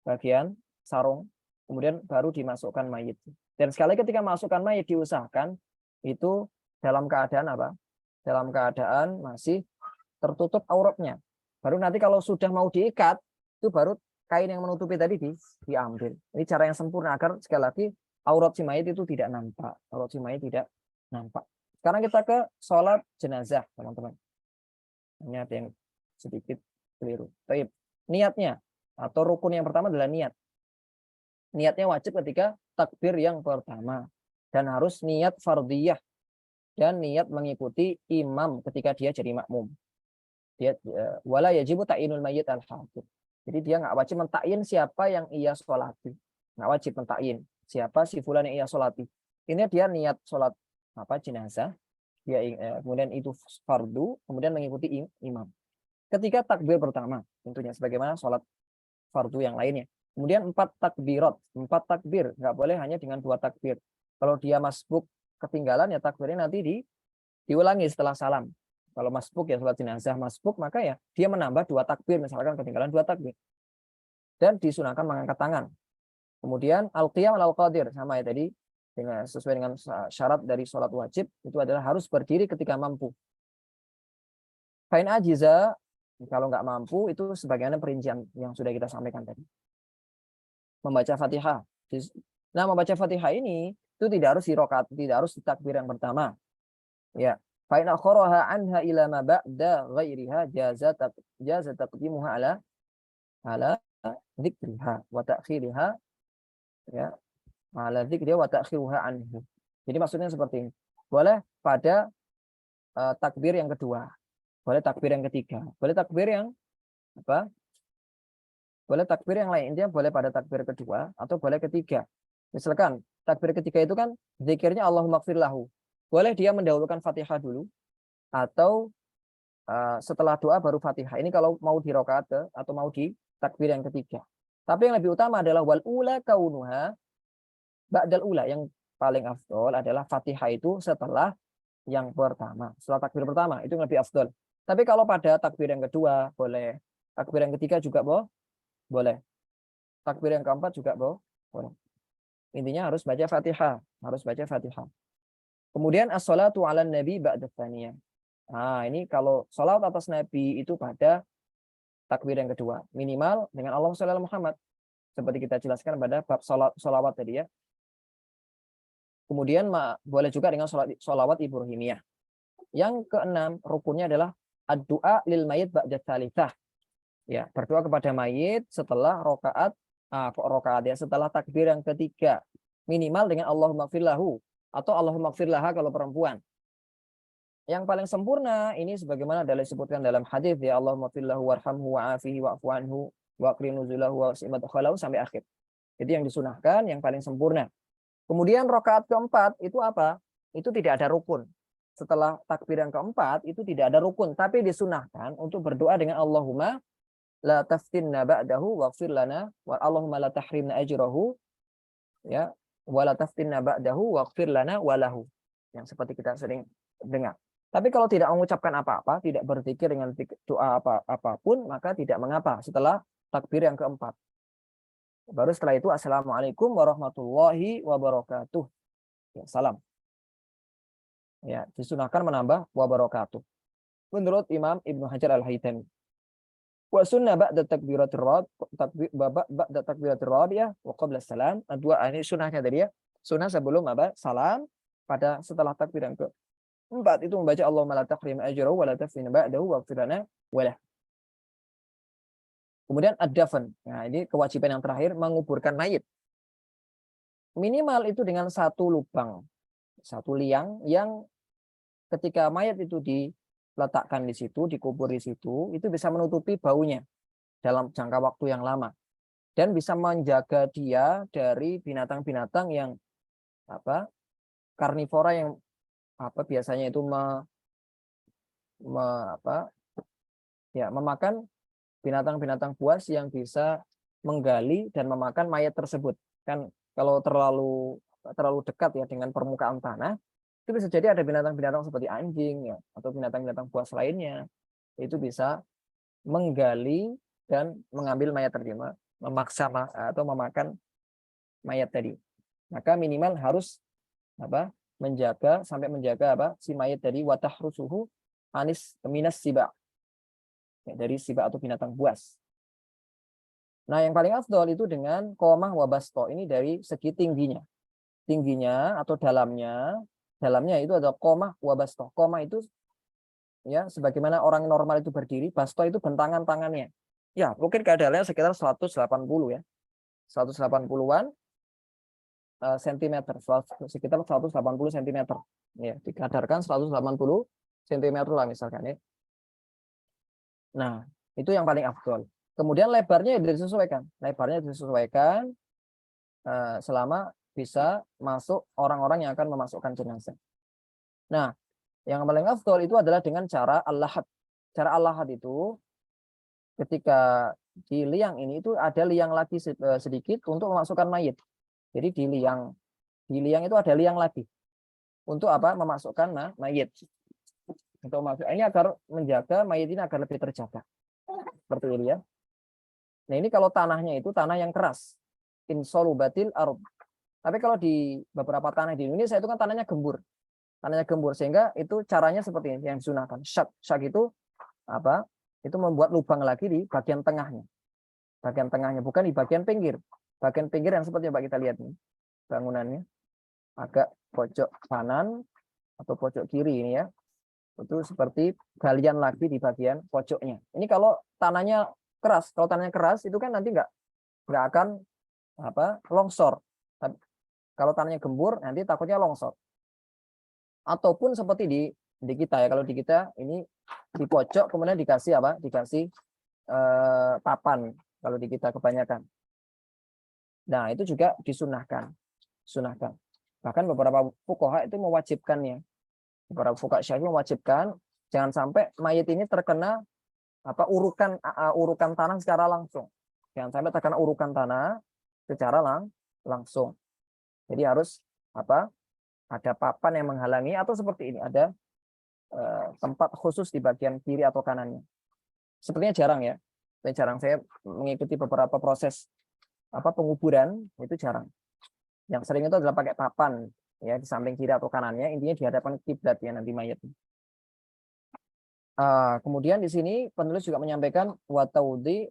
Bagian sarung. Kemudian baru dimasukkan mayit. Dan sekali ketika masukkan mayit diusahakan itu dalam keadaan dalam keadaan masih tertutup auratnya. Baru nanti kalau sudah mau diikat, itu baru kain yang menutupi tadi diambil. Ini cara yang sempurna agar sekali lagi aurat si mayit itu tidak nampak. Aurat si mayit tidak nampak. Sekarang kita ke sholat jenazah, teman-teman. Ini ada yang sedikit keliru. Baik. Niatnya atau rukun yang pertama adalah niat. Niatnya wajib ketika takbir yang pertama. Dan harus niat fardiyah. Dan niat mengikuti imam ketika dia jadi makmum. Dia wala yajibu ta'inul mayyit al-hadir. Jadi dia nggak wajib mentakyin siapa yang ia sholati. Nggak wajib mentakyin siapa si fulan yang ia sholati. Ini dia niat sholat jenazah. Dia kemudian itu fardu, kemudian mengikuti imam. Ketika takbir pertama, tentunya sebagaimana sholat fardu yang lainnya. Kemudian 4 takbirat, 4 takbir, nggak boleh hanya dengan 2 takbir. Kalau dia masbuk ketinggalan ya takbirnya nanti diulangi setelah salam. Kalau masbuk ya sholat jenazah masbuk, maka ya dia menambah 2 takbir, misalkan ketinggalan 2 takbir. Dan disunahkan mengangkat tangan. Kemudian al-qiyam al-qadir, sama ya tadi, sesuai dengan syarat dari sholat wajib, itu adalah harus berdiri ketika mampu. Fa'in ajiza, kalau nggak mampu, itu sebagaimana perincian yang sudah kita sampaikan tadi. Membaca Fatihah. Nah, membaca Fatihah ini itu tidak harus di rakaat, tidak harus di takbir yang pertama. Ya. Fa in akharaha anha ila ma ba'da ghairiha jaza taqdimuha ala dzikriha wa ta'khiriha ya. Ala dzikriha wa ta'khiruha anhu. Jadi maksudnya seperti ini. Boleh pada takbir yang kedua. Boleh takbir yang ketiga. Boleh takbir yang boleh takbir yang lain, intinya boleh pada takbir kedua atau boleh ketiga. Misalkan takbir ketiga itu kan zikirnya Allahumma gfir lahu. Boleh dia mendahulukan Fatihah dulu atau setelah doa baru Fatihah. Ini kalau mau di rakaat atau mau di takbir yang ketiga. Tapi yang lebih utama adalah wal ula kaunuha ba'dal ula. Yang paling afdol adalah Fatihah itu setelah yang pertama. Setelah takbir pertama itu lebih afdol. Tapi kalau pada takbir yang kedua boleh. Takbir yang ketiga juga boleh. Takbir yang keempat juga boleh. Intinya harus baca Fatihah, Kemudian as-salatu 'alan nabi ba'da tsaniyah. Nah, ini kalau salat atas nabi itu pada takbir yang kedua, minimal dengan Allahumma shalli ala Muhammad. Seperti kita jelaskan pada bab sholawat tadi ya. Kemudian boleh juga dengan sholawat Ibrahimiyah. Yang keenam, rukunnya adalah ad-du'a lil mayit ba'da tsalitsah. Ya, berdoa kepada mayit setelah rokaat ya, setelah takbir yang ketiga. Minimal dengan Allahumma firlahu atau Allahumma firlaha kalau perempuan. Yang paling sempurna ini sebagaimana disebutkan dalam hadis ya, Allahumma firlahu warhamhu wa'afihi wa'fu anhu wa'qrim nuzulahu wa'simat khalahu sampai akhir. Jadi yang disunahkan yang paling sempurna. Kemudian rokaat keempat itu apa? Itu tidak ada rukun. Setelah takbir yang keempat itu tidak ada rukun, tapi disunahkan untuk berdoa dengan Allahumma la taftinna ba'dahu waghfir lana wa Allahumma la tahrimna ajrahu ya wa la taftinna ba'dahu waghfir lana walahu. Yang seperti kita sering dengar. Tapi kalau tidak mengucapkan apa-apa, tidak berzikir dengan doa apapun, maka tidak mengapa setelah takbir yang keempat. Baru setelah itu assalamualaikum warahmatullahi wabarakatuh. Ya, salam. Ya, disunahkan menambah wabarakatuh. Menurut Imam Ibnu Hajar Al-Haytami. Wa sunnah ba'da takbiratir rabi'ah wa qabla salam. Dua ini sunnahnya tadi ya. Sunnah sebelum salam pada setelah takbir yang keempat itu membaca Allahumma la tahrim ajrahu wa la tafina ba'dahu waghfir lana walah. Kemudian ad-dafn. Nah, ini kewajiban yang terakhir menguburkan mayit. Minimal itu dengan satu lubang, satu liang yang ketika mayat itu diletakkan di situ, dikubur di situ, itu bisa menutupi baunya dalam jangka waktu yang lama dan bisa menjaga dia dari binatang-binatang yang karnivora yang biasanya itu memakan binatang-binatang buas yang bisa menggali dan memakan mayat tersebut. Kan kalau terlalu dekat ya dengan permukaan tanah, itu bisa jadi ada binatang-binatang seperti anjing ya atau binatang-binatang buas lainnya. Itu bisa menggali dan mengambil mayat tadi, memaksa atau memakan mayat tadi. Maka minimal harus menjaga si mayat tadi watahrusuhu anis minas siba. Ya, dari siba atau binatang buas. Nah, yang paling afdol itu dengan qomah wabasto. Ini dari segi tingginya. Tingginya atau dalamnya itu ada qomah wabasto. Qomah itu ya sebagaimana orang normal itu berdiri, basto itu bentangan tangannya. Ya, mungkin keadaannya sekitar 180 ya. 180-an sentimeter, sekitar 180 cm. Ya, dikadarkan 180 cm lah misalkan ya. Nah, itu yang paling afdol. Kemudian lebarnya disesuaikan. Lebarnya disesuaikan selama bisa masuk orang-orang yang akan memasukkan jenazah. Nah, yang paling afdol itu adalah dengan cara al-lahad. Cara al-lahad itu ketika di liang ini itu ada liang lagi sedikit untuk memasukkan mayit. Jadi di liang itu ada liang lagi untuk memasukkan mayit. Untuk masuk ini agar menjaga mayit ini agar lebih terjaga. Seperti ini ya. Nah, ini kalau tanahnya itu tanah yang keras. Insolubatil ardh. Tapi kalau di beberapa tanah di Indonesia itu kan tanahnya gembur. Tanahnya gembur sehingga itu caranya seperti ini yang disunahkan. Syak itu itu membuat lubang lagi di bagian tengahnya. Bagian tengahnya bukan di bagian pinggir. Bagian pinggir yang seperti yang kita lihat nih. Bangunannya agak pojok kanan atau pojok kiri ini ya. Itu seperti galian lagi di bagian pojoknya. Ini kalau tanahnya keras, itu kan nanti nggak akan longsor. Kalau tanahnya gembur nanti takutnya longsor. Ataupun seperti di kita ya, kalau di kita ini di pojok kemudian dikasih papan kalau di kita kebanyakan. Nah, itu juga disunahkan. Bahkan beberapa fuqaha itu mewajibkannya. Beberapa fuqaha Syafi'i mewajibkan jangan sampai mayit ini terkena urukan tanah secara langsung. Jangan sampai terkena urukan tanah secara langsung. Jadi harus ada papan yang menghalangi atau seperti ini ada tempat khusus di bagian kiri atau kanannya. Sepertinya jarang ya. Jarang saya mengikuti beberapa proses penguburan itu jarang. Yang sering itu adalah pakai papan ya di samping kiri atau kanannya, intinya di hadapan kiblat ya nanti mayat. Kemudian di sini penulis juga menyampaikan wa taudi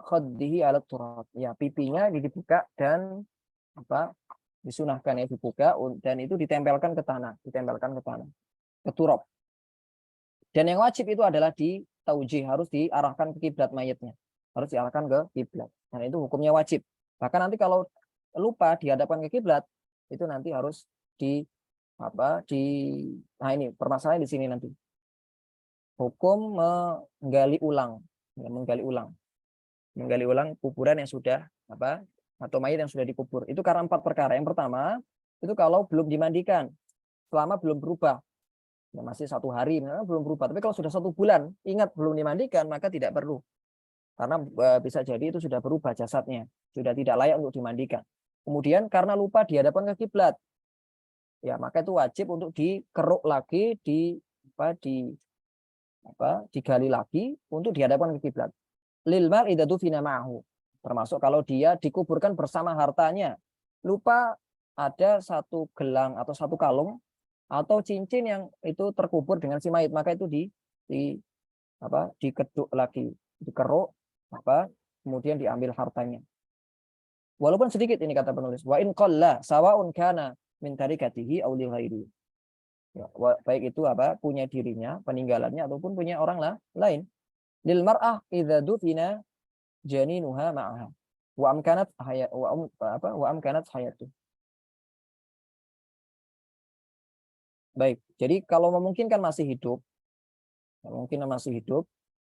khaddihi ala turab. Ya, pipinya dibuka dan disunahkan ya dibuka dan itu ditempelkan ke tanah. ke turab. Dan yang wajib itu adalah di taujih, harus diarahkan ke kiblat mayitnya. Harus diarahkan ke kiblat. Dan itu hukumnya wajib. Bahkan nanti kalau lupa dihadapkan ke kiblat, itu nanti harus nah ini permasalahan di sini nanti. Hukum menggali ulang, ya, menggali ulang kuburan yang sudah atau mayit yang sudah dikubur. Itu karena 4 perkara. Yang pertama, itu kalau belum dimandikan, selama belum berubah. Ya, masih 1 hari belum berubah. Tapi kalau sudah 1 bulan, ingat belum dimandikan, maka tidak perlu. Karena bisa jadi itu sudah berubah jasadnya, sudah tidak layak untuk dimandikan. Kemudian karena lupa dihadapkan ke kiblat, ya maka itu wajib untuk dikeruk lagi, digali lagi untuk dihadapkan ke kiblat. Lil mal idatu fina ma'hu. Termasuk kalau dia dikuburkan bersama hartanya, lupa ada 1 gelang atau 1 kalung atau cincin yang itu terkubur dengan si mayit, maka itu dikeduk lagi, dikeruk, kemudian diambil hartanya. Walaupun sedikit, ini kata penulis. Wa in qalla sawaun kana min tarikatihi aw li ghairihi. Ya, baik itu punya dirinya, peninggalannya ataupun punya orang lain. Lil mar'ah idza dufina janinuha ma'aha wa amkanat hayatu. Baik, jadi kalau memungkinkan masih hidup,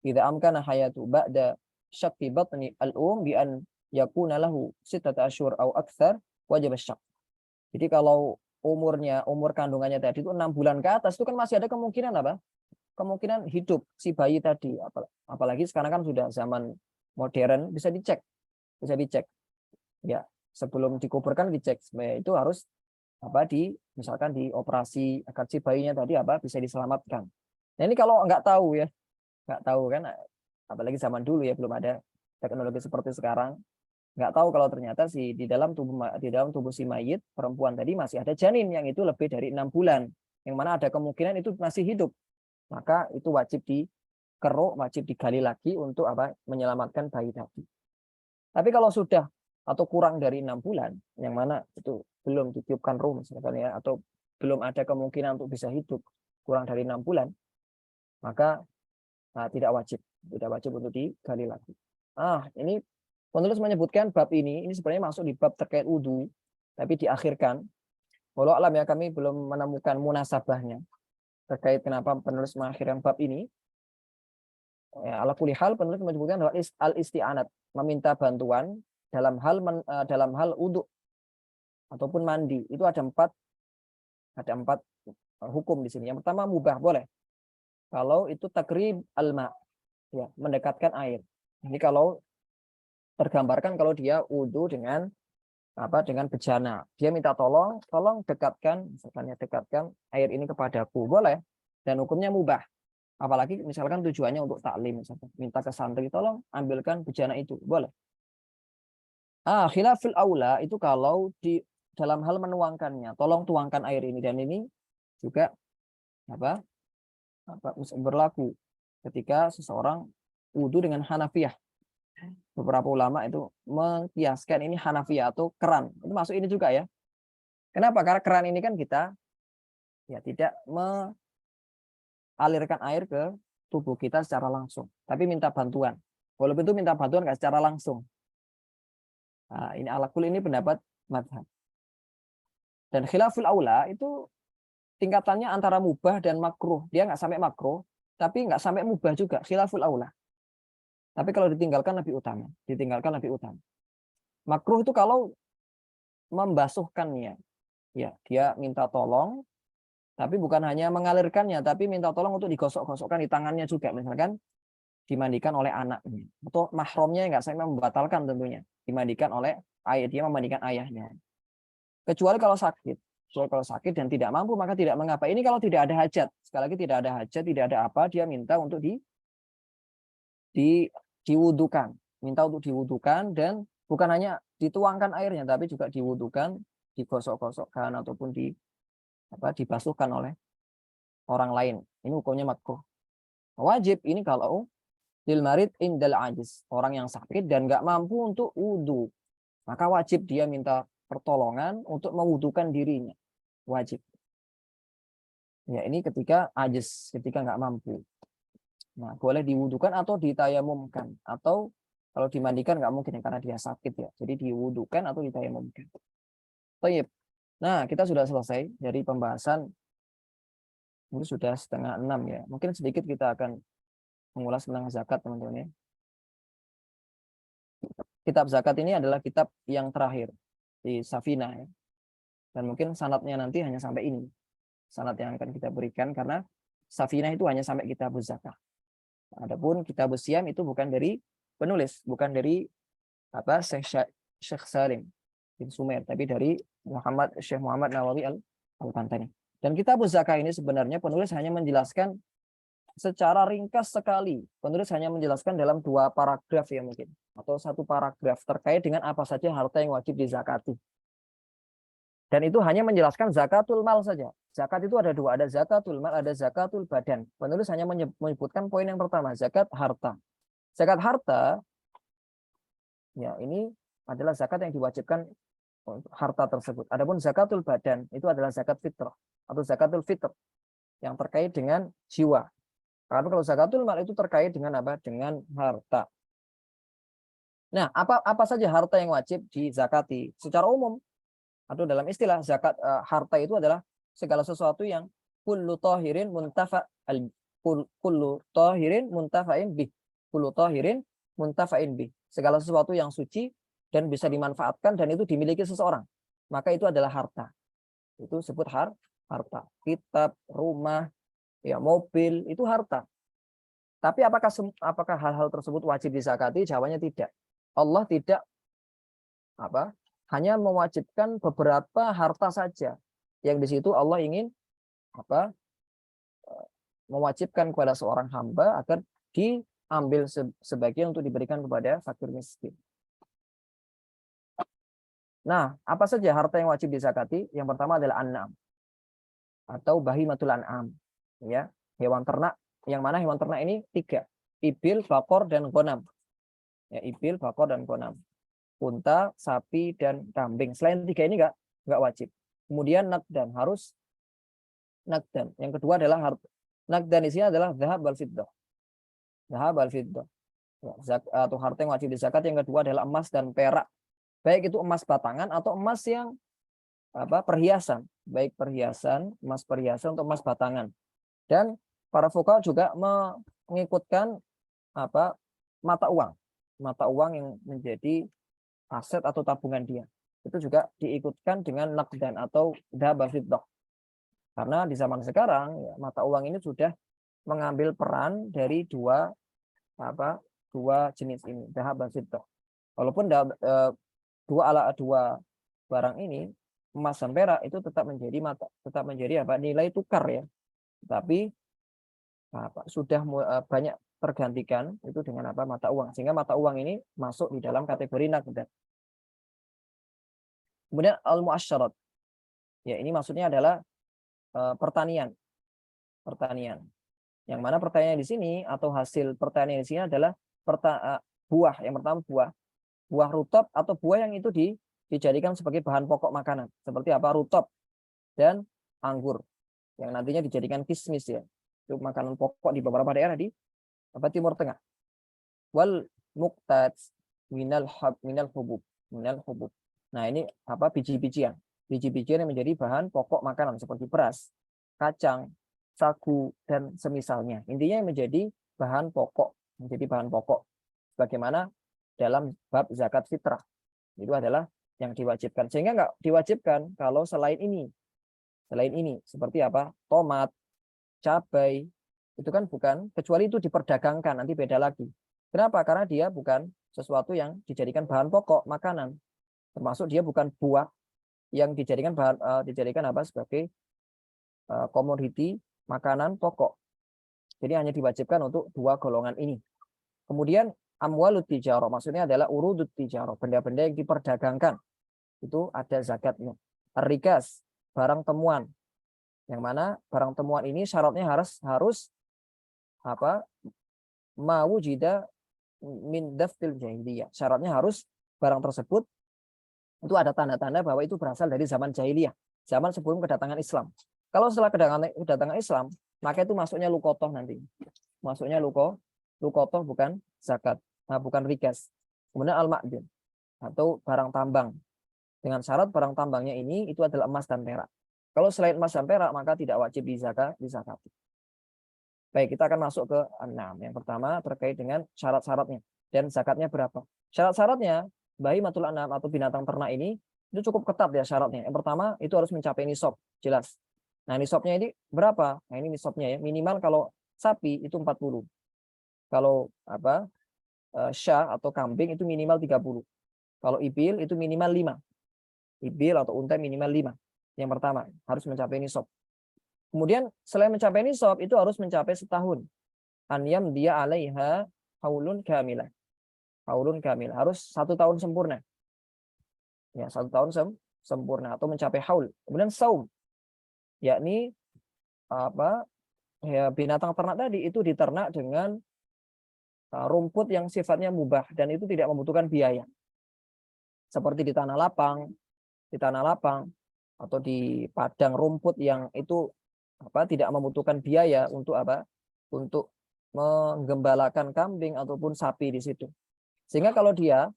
idza amkana hayatu ba'da syaqi batni al-um bi an yakuna lahu 6 asyhur aw aktsar wajib asy-syaq. Jadi kalau umur kandungannya tadi itu 6 bulan ke atas, itu kan masih ada kemungkinan kemungkinan hidup si bayi tadi. Apalagi sekarang kan sudah zaman modern, bisa dicek. Ya, sebelum dikuburkan dicek. Itu harus misalkan dioperasi agar si bayinya tadi bisa diselamatkan. Nah, ini kalau nggak tahu kan, apalagi zaman dulu ya, belum ada teknologi seperti sekarang. Nggak tahu kalau ternyata di dalam tubuh si mayit perempuan tadi masih ada janin yang itu lebih dari 6 bulan, yang mana ada kemungkinan itu masih hidup, maka itu wajib dikeruk, wajib digali lagi untuk menyelamatkan bayi tadi. Tapi kalau sudah atau kurang dari 6 bulan, yang mana itu belum ditiupkan ruh misalkan ya, atau belum ada kemungkinan untuk bisa hidup kurang dari 6 bulan, maka tidak wajib untuk digali lagi. Ini penulis menyebutkan bab ini sebenarnya masuk di bab terkait wudu, tapi diakhirkan. Walau alam ya, kami belum menemukan munasabahnya terkait kenapa penulis mengakhirkan bab ini. Ya, ala kulli hal penulis menyebutkan bahwa al-isti'anat, meminta bantuan dalam hal wudu ataupun mandi, itu ada empat hukum di sini. Yang pertama mubah, boleh. Kalau itu takrib alma, ya, mendekatkan air. Ini kalau tergambarkan kalau dia wudu dengan bejana, dia minta tolong dekatkan air ini kepadaku, boleh, dan hukumnya mubah. Apalagi misalkan tujuannya untuk taklim, misalkan minta ke santri tolong ambilkan bejana itu, boleh. Khilaful aula itu kalau di dalam hal menuangkannya, tolong tuangkan air ini, dan ini juga berlaku ketika seseorang wudu dengan Hanafiyah. Beberapa ulama itu mengkiaskan ini Hanafiyah atau keran. Itu masuk ini juga ya. Kenapa? Karena keran ini kan kita ya tidak alirkan air ke tubuh kita secara langsung, tapi minta bantuan. Walaupun itu minta bantuan nggak secara langsung. Ini alakul, ini pendapat mazhab. Dan khilaful aula itu tingkatannya antara mubah dan makruh. Dia nggak sampai makruh, tapi nggak sampai mubah juga. Khilaful aula. Tapi kalau ditinggalkan lebih utama. Makruh itu kalau membasuhkannya. Ya, dia minta tolong, tapi bukan hanya mengalirkannya, tapi minta tolong untuk digosok-gosokkan di tangannya juga, misalkan dimandikan oleh anaknya atau mahramnya, nggak sampai membatalkan tentunya, dimandikan oleh dia memandikan ayahnya. Kecuali kalau sakit dan tidak mampu, maka tidak mengapa. Ini kalau tidak ada hajat, sekali lagi tidak ada hajat, tidak ada apa, dia minta untuk diwudukan, dan bukan hanya dituangkan airnya, tapi juga diwudukan, digosok-gosokkan ataupun dibasuhkan oleh orang lain. Ini hukumnya makruh. Wajib ini kalau lil marid indal ajiz, orang yang sakit dan nggak mampu untuk wudu, maka wajib dia minta pertolongan untuk mewudukan dirinya. Wajib. Ya, ini ketika ajis, ketika nggak mampu. Nah, boleh diwudukan atau ditayamumkan. Atau kalau dimandikan nggak mungkin ya, karena dia sakit ya. Jadi diwudukan atau ditayamumkan. Baik. Nah, kita sudah selesai dari pembahasan. Ini sudah 5:30 ya. Mungkin sedikit kita akan mengulas tentang zakat, teman-teman ya. Kitab zakat ini adalah kitab yang terakhir di Safinah ya. Dan mungkin sanadnya nanti hanya sampai ini. Sanad yang akan kita berikan karena Safinah itu hanya sampai kitab zakat. Adapun kitab Siam itu bukan dari penulis, bukan dari apa Syekh Salim bin Sumer, tapi dari Syekh Muhammad Nawawi Al-Pantani. Dan kitab zakat ini sebenarnya penulis hanya menjelaskan secara ringkas sekali. Penulis hanya menjelaskan dalam 2 paragraf ya mungkin, atau 1 paragraf terkait dengan apa saja harta yang wajib dizakati. Dan itu hanya menjelaskan zakatul mal saja. Zakat itu ada 2, ada zakatul mal, ada zakatul badan. Penulis hanya menyebutkan poin yang pertama, zakat harta. Zakat harta, ya ini adalah zakat yang diwajibkan untuk harta tersebut. Adapun zakatul badan itu adalah zakat fitrah atau zakatul fitr yang terkait dengan jiwa. Karena kalau zakatul mal itu terkait dengan apa? Dengan harta. Nah, apa saja harta yang wajib dizakati secara umum? Atau dalam istilah zakat harta itu adalah segala sesuatu yang kullu tahirin muntafa'in bih. Kullu tahirin muntafa'in bih. Segala sesuatu yang suci dan bisa dimanfaatkan dan itu dimiliki seseorang. Maka itu adalah harta. Itu sebut harta. Kitab, rumah, ya mobil, itu harta. Tapi apakah hal-hal tersebut wajib dizakati? Jawabannya tidak. Allah tidak hanya mewajibkan beberapa harta saja. Yang di situ Allah ingin mewajibkan kepada seorang hamba agar diambil sebagian untuk diberikan kepada fakir miskin. Nah, apa saja harta yang wajib dizakati? Yang pertama adalah an'am atau bahimatul an'am, ya, hewan ternak. Yang mana hewan ternak ini 3, ibil, bakor, dan ghanam. Ya, ibil, bakor, dan ghanam. Unta, sapi, dan kambing. Selain 3 ini nggak wajib. Kemudian nakdan, harus nakdan. Yang kedua adalah harta. Nakdan di sini adalah zahab wal fiddah. Zahab wal fiddah. Ya, atau harta yang wajib dizakat. Yang kedua adalah emas dan perak. Baik itu emas batangan atau emas yang perhiasan. Baik perhiasan, emas perhiasan atau emas batangan. Dan para fuqaha juga mengikutkan mata uang. Mata uang yang menjadi aset atau tabungan dia. Itu juga diikutkan dengan nakdan atau dhahab fiddah. Karena di zaman sekarang ya, mata uang ini sudah mengambil peran dari dua jenis ini, dhahab dan fiddah. Walaupun dua barang ini, emas dan perak itu tetap menjadi nilai tukar ya. Tapi sudah banyak tergantikan itu dengan mata uang, sehingga mata uang ini masuk di dalam kategori nakdan. Kemudian al-mu'asyarat. Ya, ini maksudnya adalah pertanian. Yang mana pertanian di sini atau hasil pertanian di sini adalah buah. Yang pertama buah rutab atau buah yang itu dijadikan sebagai bahan pokok makanan. Seperti rutab dan anggur yang nantinya dijadikan kismis ya. Itu makanan pokok di beberapa daerah di Timur Tengah. Wal muqtat minal hubub. Nah, ini biji-bijian. Biji-bijian yang menjadi bahan pokok makanan seperti beras, kacang, sagu, dan semisalnya. Intinya yang menjadi bahan pokok. Bagaimana dalam bab zakat fitrah. Itu adalah yang diwajibkan. Sehingga nggak diwajibkan kalau selain ini. Seperti tomat, cabai, itu kan bukan, kecuali itu diperdagangkan, nanti beda lagi. Kenapa? Karena dia bukan sesuatu yang dijadikan bahan pokok makanan. Termasuk dia bukan buah yang dijadikan sebagai komoditi makanan pokok. Jadi hanya diwajibkan untuk 2 golongan ini. Kemudian amwalut tijarah, maksudnya adalah urudut tijarah, benda-benda yang diperdagangkan. Itu ada zakatnya. Rikas, barang temuan. Yang mana barang temuan ini syaratnya harus mawujida min daftil jahiliyah. Syaratnya harus barang tersebut itu ada tanda-tanda bahwa itu berasal dari zaman jahiliyah, zaman sebelum kedatangan Islam. Kalau setelah kedatangan Islam, maka itu masuknya lukotoh nanti. Masuknya lukotoh bukan zakat, nah, bukan rikas. Kemudian al-ma'din atau barang tambang. Dengan syarat barang tambangnya ini itu adalah emas dan perak. Kalau selain emas dan perak maka tidak wajib dizakati. Baik, kita akan masuk ke 6. Yang pertama terkait dengan syarat-syaratnya dan zakatnya berapa. Syarat-syaratnya bahimatul an'am atau binatang ternak ini itu cukup ketat ya syaratnya. Yang pertama itu harus mencapai nisab, jelas. Nah, nisabnya ini berapa? Nah, ini nisabnya ya. Minimal kalau sapi itu 40. Kalau syah atau kambing itu minimal 30. Kalau ibil itu minimal 5. Ibil atau unta minimal 5. Yang pertama harus mencapai nisab. Kemudian selain mencapai nisab itu harus mencapai setahun. Anyam dia alaiha haulun kamilah. Haulun kamil harus 1 tahun sempurna. Ya, 1 tahun sempurna atau mencapai haul. Kemudian saum, yakni binatang ternak tadi itu diternak dengan rumput yang sifatnya mubah dan itu tidak membutuhkan biaya. Seperti di tanah lapang atau di padang rumput yang itu tidak membutuhkan biaya untuk untuk menggembalakan kambing ataupun sapi di situ. Sehingga kalau dia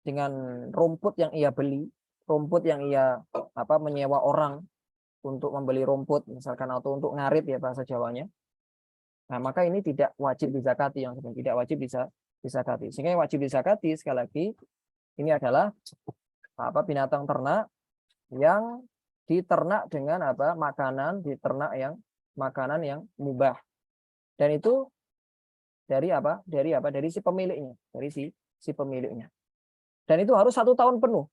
dengan rumput yang ia beli, rumput yang ia menyewa orang untuk membeli rumput misalkan atau untuk ngarit ya bahasa Jawanya. Nah, maka ini tidak wajib dizakati, yang tidak wajib dizakati. Sehingga yang wajib dizakati sekali lagi ini adalah binatang ternak yang diternak dengan makanan yang mubah. Dan itu dari si pemiliknya, si pemiliknya. Dan itu harus 1 tahun penuh.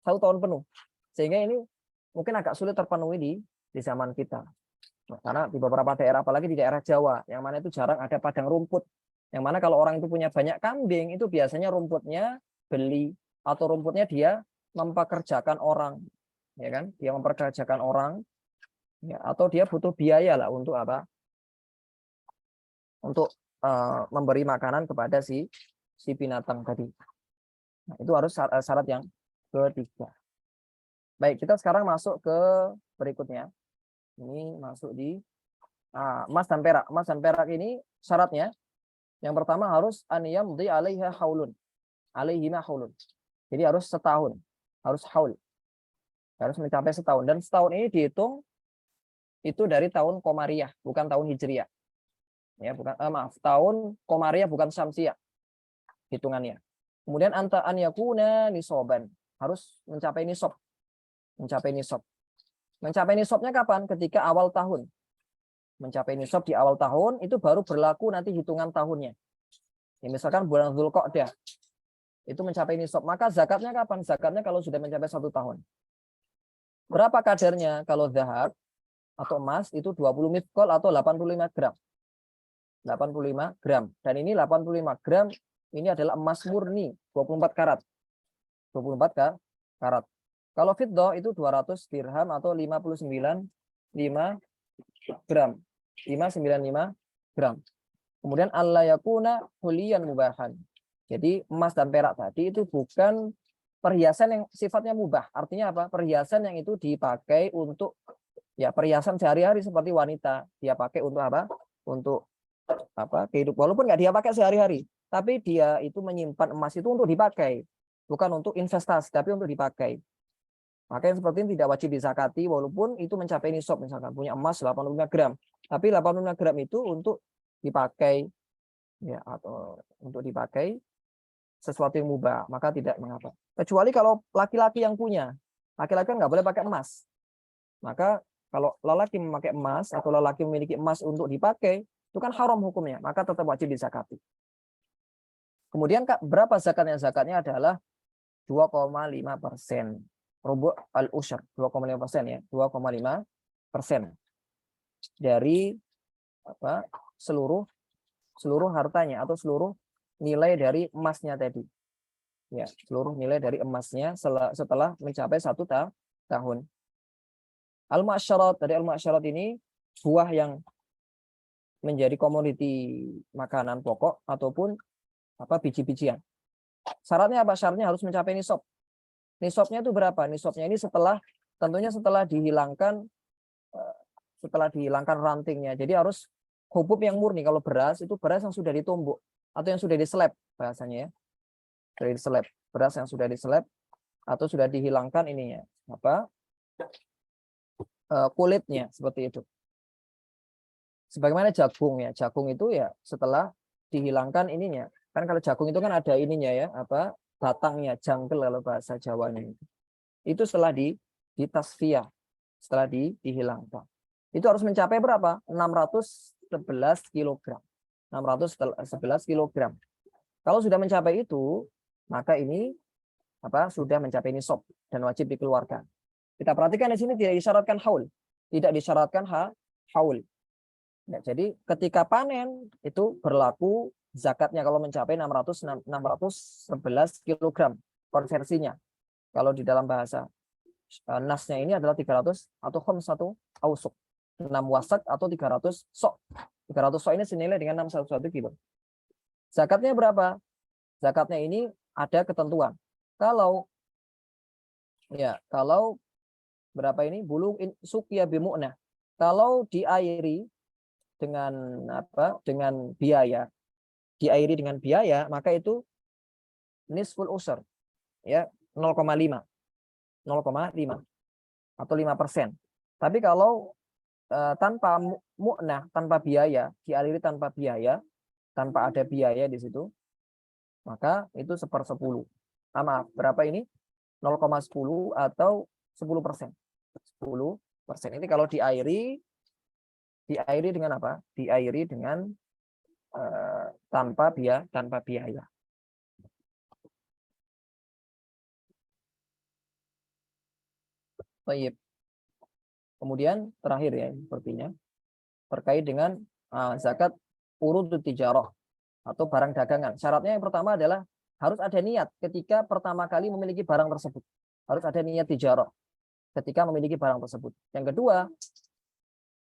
1 tahun penuh. Sehingga ini mungkin agak sulit terpenuhi di zaman kita. Karena di beberapa daerah, apalagi di daerah Jawa, yang mana itu jarang ada padang rumput. Yang mana kalau orang itu punya banyak kambing, itu biasanya rumputnya beli atau rumputnya dia mempekerjakan orang, ya kan? Dia mempekerjakan orang, ya, atau dia butuh biaya lah untuk untuk memberi makanan kepada si binatang tadi. Nah, itu harus syarat yang ketiga. Baik, kita sekarang masuk ke berikutnya. Ini masuk di emas dan perak. Emas dan perak ini syaratnya yang pertama harus aniyamdi alaiha haulun. Alaihima haulun. Jadi harus setahun. Harus haul. Harus mencapai setahun. Dan setahun ini dihitung itu dari tahun Komariah, bukan tahun Hijriah. Ya, bukan tahun Komariah bukan Syamsiah hitungannya. Kemudian anta an yakuna nisoban. Harus mencapai nisab. Mencapai nisab. Mencapai nisabnya kapan? Ketika awal tahun. Mencapai nisab di awal tahun itu baru berlaku nanti hitungan tahunnya. Ya, misalkan bulan Dzulqa'dah itu mencapai nisab, maka zakatnya kapan? Zakatnya kalau sudah mencapai 1 tahun. Berapa kadarnya? Kalau zahab atau emas itu 20 mithqal atau 85 gram. 85 gram. Dan ini 85 gram ini adalah emas murni 24 karat. 24 karat. Kalau fiddah itu 200 dirham atau 59,5 gram. 595 gram. Kemudian alla yakuna huliyan mubahan. Jadi emas dan perak tadi itu bukan perhiasan yang sifatnya mubah. Artinya apa? Perhiasan yang itu dipakai untuk perhiasan sehari-hari seperti wanita. Dia pakai untuk apa? Untuk kehidupan. Walaupun nggak dia pakai sehari-hari, tapi dia itu menyimpan emas itu untuk dipakai. Bukan untuk investasi, tapi untuk dipakai. Maka yang seperti ini tidak wajib dizakati walaupun itu mencapai nisab, misalkan punya emas 85 gram. Tapi 85 gram itu untuk dipakai atau untuk dipakai sesuatu yang mubah, maka tidak mengapa. Kecuali kalau laki-laki yang punya. Laki-laki kan nggak boleh pakai emas. Maka kalau lelaki memakai emas atau lelaki memiliki emas untuk dipakai, itu kan haram hukumnya, maka tetap wajib dizakati. Kemudian berapa zakatnya? Zakatnya adalah 2,5%. Rubu' al-usyr 2,5% ya, 2,5% dari seluruh hartanya atau seluruh nilai dari emasnya tadi. Ya, seluruh nilai dari emasnya setelah mencapai 1 tahun. Al-ma'syarat, dari al-ma'syarat ini buah yang menjadi komoditi makanan pokok ataupun biji-bijian. Syaratnya apa? Syaratnya harus mencapai nisab. Nisabnya itu berapa? Nisabnya ini setelah tentunya setelah dihilangkan rantingnya. Jadi harus hubub yang murni. Kalau beras itu beras yang sudah ditumbuk atau yang sudah diseleb bahasanya ya. Dari diseleb, beras yang sudah diseleb atau sudah dihilangkan ininya kulitnya seperti itu. Sebagaimana jagung ya, jagung itu ya setelah dihilangkan ininya. Kan kalau jagung itu kan ada ininya ya, batangnya, jangkel kalau bahasa Jawanya. Itu setelah ditasfiyah, setelah dihilangkan. Itu harus mencapai berapa? 611 kg. 611 kg. Kalau sudah mencapai itu, maka ini sudah mencapai nisab dan wajib dikeluarkan. Kita perhatikan di sini tidak disyaratkan haul, tidak disyaratkan haul. Ya, jadi ketika panen itu berlaku zakatnya kalau mencapai 611 kg konversinya. Kalau di dalam bahasa nasnya ini adalah 300 atau khamsatu ausuk. 6 wasak atau 300 sok. 300 sok ini senilai dengan 611 kilo. Zakatnya berapa? Zakatnya ini ada ketentuan. Kalau berapa ini? Bulu suqya bimu'nah. Kalau diairi dengan biaya, maka itu nisful usr, ya 0,5 atau 5%. Tapi kalau tanpa mu'nah, tanpa biaya, dialiri tanpa biaya, tanpa ada biaya di situ, maka itu 1/10. Maaf, berapa ini? 0,10 atau 10%. 10%. Ini kalau diairi dengan apa? Diairi dengan tanpa biaya. Baik. Kemudian terakhir ya sepertinya terkait dengan zakat urudut tijarah atau barang dagangan. Syaratnya yang pertama adalah harus ada niat ketika pertama kali memiliki barang tersebut. Harus ada niat tijarah ketika memiliki barang tersebut. Yang kedua,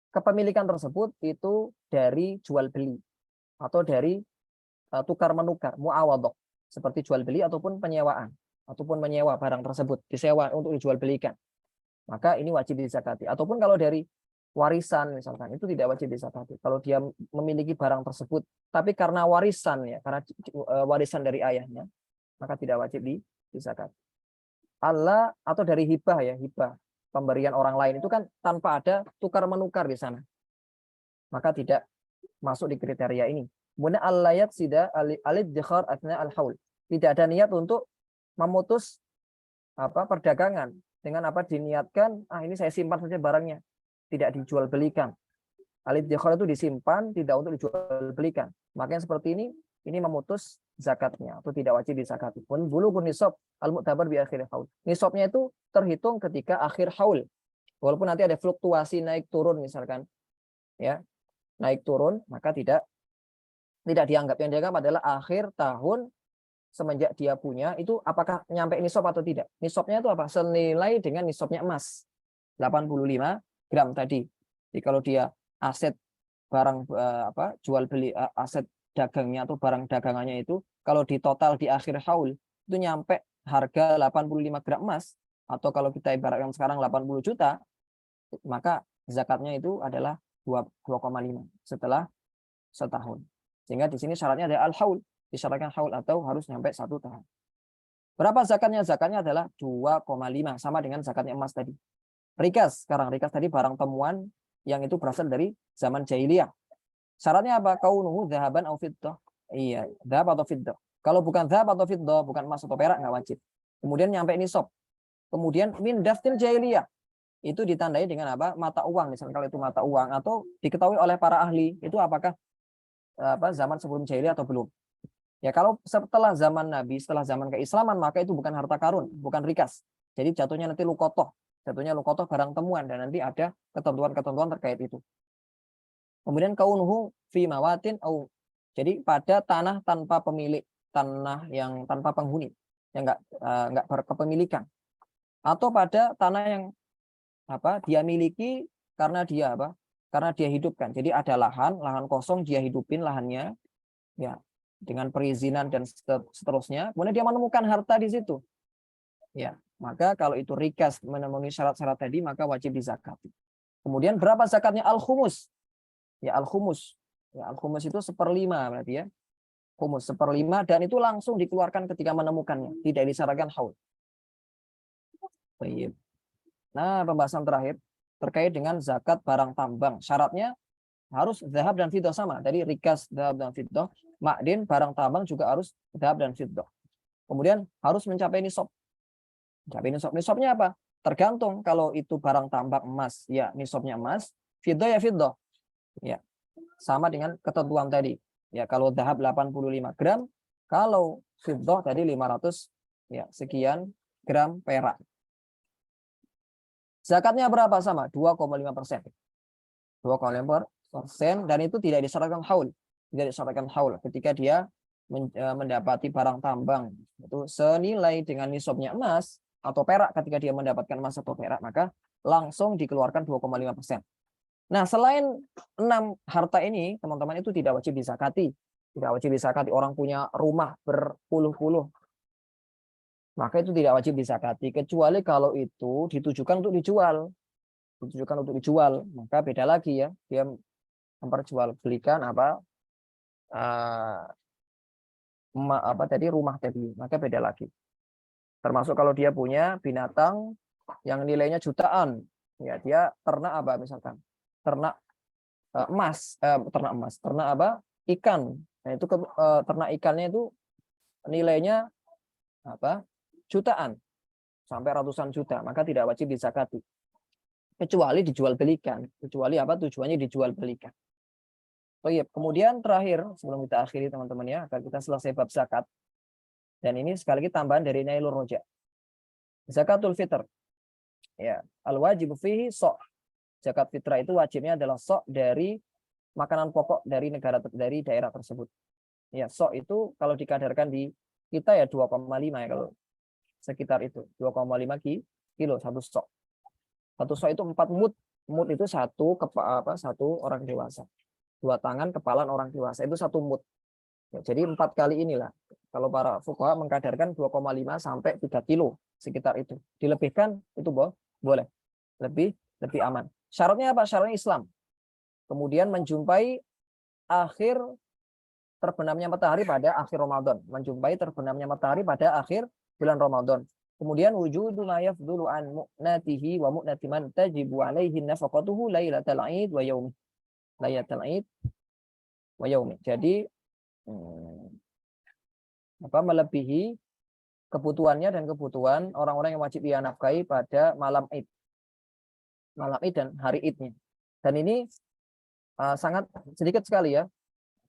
kepemilikan tersebut itu dari jual beli atau dari tukar menukar, muawadhah, seperti jual beli ataupun penyewaan ataupun menyewa barang tersebut, disewa untuk dijual belikan. Maka ini wajib dizakati. Ataupun kalau dari warisan misalkan, itu tidak wajib dizakati. Kalau dia memiliki barang tersebut, tapi karena warisan ya, karena warisan dari ayahnya, maka tidak wajib dizakati. Allah atau dari hibah ya, hibah, pemberian orang lain itu kan tanpa ada tukar menukar di sana. Maka tidak masuk di kriteria ini. Kemudian al-layat sida al-iddikhar athna al-haul. Tidak ada niat untuk memutus perdagangan dengan diniatkan ini saya simpan saja barangnya, tidak dijual belikan. Al-iddikhar itu disimpan, tidak untuk dijual belikan. Makanya seperti ini memutus zakatnya atau tidak wajib dizakati. Pun bulughun nisab al-mu'tabar bi akhir haul. Nisabnya itu terhitung ketika akhir haul. Walaupun nanti ada fluktuasi naik turun misalkan. Ya. Naik turun, maka tidak dianggap. Yang dianggap adalah akhir tahun semenjak dia punya itu apakah nyampe nisab atau tidak. Nisabnya itu apa? Senilai dengan nisabnya emas 85 gram tadi. Jadi kalau dia aset barang jual beli aset dagangnya atau barang dagangannya itu kalau di total di akhir haul itu nyampe harga 85 gram emas atau kalau kita ibaratkan sekarang 80 juta, maka zakatnya itu adalah 2,5 setelah setahun. Sehingga di sini syaratnya ada al-haul, disyaratkan haul atau harus nyampe 1 tahun. Berapa zakatnya? Zakatnya adalah 2,5 sama dengan zakatnya emas tadi. Rikas, sekarang rikas tadi barang temuan yang itu berasal dari zaman jahiliyah. Syaratnya apa? Kaunuhu dzahaban aw fiddah. Iya, dzahab atau fiddah. Kalau bukan dzahab atau fiddah, bukan emas atau perak enggak wajib. Kemudian nyampe nisab. Kemudian min daftil jahiliyah. Itu ditandai dengan apa? Mata uang, misalnya kalau itu mata uang atau diketahui oleh para ahli itu apakah zaman sebelum jahiliyah atau belum. Ya kalau setelah zaman Nabi, setelah zaman keislaman, maka itu bukan harta karun, bukan rikas. Jadi jatuhnya nanti lukotoh. Jatuhnya lukotoh barang temuan dan nanti ada ketentuan-ketentuan terkait itu. Kemudian kaunuhu fi mawatin au. Jadi pada tanah tanpa pemilik, tanah yang tanpa penghuni, yang enggak berkepemilikan. Atau pada tanah yang dia miliki karena dia Karena dia hidupkan. Jadi ada lahan kosong dia hidupin lahannya ya dengan perizinan dan seterusnya. Kemudian dia menemukan harta di situ. Ya, Maka kalau itu rikas memenuhi syarat-syarat tadi, maka wajib dizakati. Kemudian berapa zakatnya? Al-khumus. Ya, al-khumus. Ya, al-khumus itu 1/5 berarti ya. Khumus 1/5 dan itu langsung dikeluarkan ketika menemukannya. Tidak disyaratkan haul. Baik. Nah, pembahasan terakhir terkait dengan zakat barang tambang. Syaratnya harus zahab dan fiddah sama. Tadi rikas, zahab dan fiddah. Ma'din, barang tambang juga harus zahab dan fiddah. Kemudian harus mencapai nisab. Mencapai nisab. Nisabnya apa? Tergantung, kalau itu barang tambang emas, ya nisabnya emas. Fiddah ya fiddah. Ya. Sama dengan ketentuan tadi. Ya, kalau zahab 85 gram, kalau fiddah tadi 500 ya sekian gram perak. Zakatnya berapa? Sama 2,5%. 2,5% dan itu tidak disyaratkan haul. Tidak disyaratkan haul ketika dia mendapati barang tambang itu senilai dengan nisabnya emas atau perak. Ketika dia mendapatkan emas atau perak, maka langsung dikeluarkan 2,5%. Nah, selain 6 harta ini, teman-teman, itu tidak wajib dizakati. Tidak wajib dizakati. Orang punya rumah berpuluh-puluh, maka itu tidak wajib dizakati. Kecuali kalau itu ditujukan untuk dijual. Ditujukan untuk dijual, maka beda lagi ya. Dia memperjualbelikan tadi rumah tadi, maka beda lagi. Termasuk kalau dia punya binatang yang nilainya jutaan, ya dia ternak misalkan ternak ikan. Nah, itu ternak ikannya itu nilainya jutaan sampai ratusan juta, maka tidak wajib dizakati kecuali dijual belikan. Kecuali tujuannya dijual belikan. Oh iya, kemudian terakhir sebelum kita akhiri teman-teman ya, agar kita selesai bab zakat. Dan ini sekali lagi tambahan dari Nailur Roja. Zakatul fitr. Ya, al-wajibu fihi so'. Zakat fitrah itu wajibnya adalah sok dari makanan pokok dari daerah tersebut. Ya, sok itu kalau dikadarkan di kita ya 2,5 ya, kalau sekitar itu 2,5 kilo satu sok. Satu sok itu 4 mud. Mud itu satu orang dewasa. 2 tangan kepalan orang dewasa itu 1 mud. Ya, jadi 4 kali inilah. Kalau para fuqaha mengkadarkan 2,5 sampai 3 kilo sekitar itu. Dilebihkan itu boleh. Lebih aman. Syaratnya apa? Syaratnya Islam. Kemudian menjumpai akhir terbenamnya matahari pada akhir Ramadan. Menjumpai terbenamnya matahari pada akhir bulan Ramadan. Kemudian wujudu ma yafdulu an mu'natihi wa mu'nati man tajibu alaihi nafaqatuhu lailatal 'id wa yaumi. Lailatul 'id wa yaumi. Jadi melebihi kebutuhannya dan kebutuhan orang-orang yang wajib ia nafkahi pada malam Id. Malam Id dan hari Idnya. Dan ini sangat sedikit sekali ya.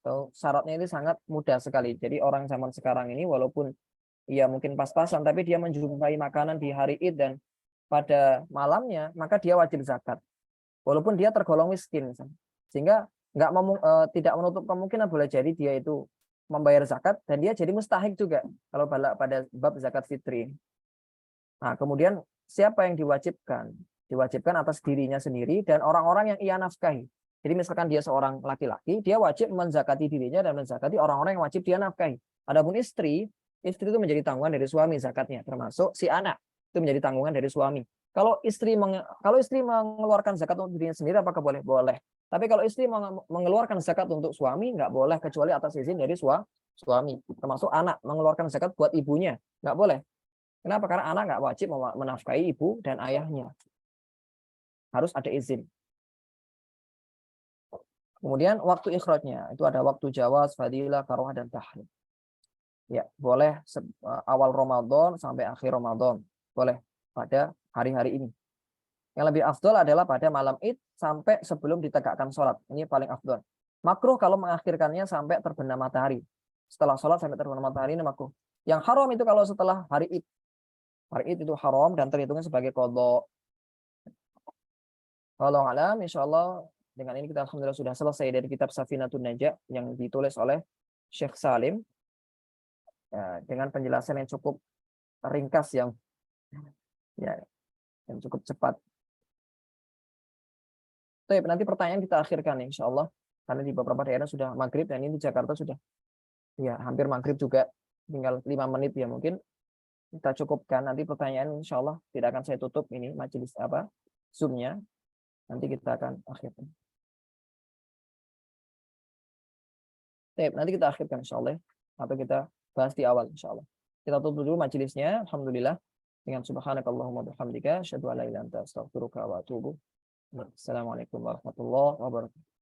Atau syaratnya ini sangat mudah sekali. Jadi orang zaman sekarang ini walaupun ia mungkin pas-pasan, tapi dia menjumpai makanan di hari Id dan pada malamnya, maka dia wajib zakat. Walaupun dia tergolong miskin. Sehingga tidak menutup kemungkinan boleh jadi dia itu membayar zakat dan dia jadi mustahik juga kalau pada bab zakat fitri. Nah, kemudian siapa yang diwajibkan? Diwajibkan atas dirinya sendiri dan orang-orang yang ia nafkahi. Jadi misalkan dia seorang laki-laki, dia wajib menzakati dirinya dan menzakati orang-orang yang wajib dia nafkahi. Adapun istri itu menjadi tanggungan dari suami zakatnya, termasuk si anak itu menjadi tanggungan dari suami. Kalau istri mengeluarkan zakat untuk dirinya sendiri, apakah boleh? Boleh. Tapi kalau istri mengeluarkan zakat untuk suami, nggak boleh kecuali atas izin dari suami. Termasuk anak mengeluarkan zakat buat ibunya, nggak boleh. Kenapa? Karena anak nggak wajib menafkahi ibu dan ayahnya. Harus ada izin. Kemudian waktu ikhrajnya, itu ada waktu jawaz, fadilah, karohah, dan tahrim. Ya, boleh awal Ramadan sampai akhir Ramadan. Boleh pada hari-hari ini. Yang lebih afdol adalah pada malam Id sampai sebelum ditegakkan sholat. Ini paling afdol. Makruh kalau mengakhirkannya sampai terbenam matahari. Setelah sholat sampai terbenam matahari ini makruh. Yang haram itu kalau setelah hari Id. Hari Id itu haram dan terhitungnya sebagai qadha. Wallahu a'lam, insyaallah dengan ini kita alhamdulillah sudah selesai dari kitab Safinatun Najah yang ditulis oleh Syekh Salim dengan penjelasan yang cukup ringkas yang cukup cepat. Tapi nanti pertanyaan kita akhirkan insyaallah karena di beberapa daerah sudah maghrib dan ini di Jakarta sudah ya hampir maghrib juga, tinggal 5 menit ya mungkin kita cukupkan. Nanti pertanyaan insya Allah tidak akan saya tutup ini majelis Zoom-nya. Nanti kita akan akhirkan. Nanti kita akhirkan insya Allah. Atau kita bahas di awal insya Allah. Kita tutup dulu majelisnya. Alhamdulillah. Dengan subhanakallahumma bihamdika asyhadu an la ilaha illa anta astaghfiruka wa atubu. Assalamualaikum warahmatullahi wabarakatuh.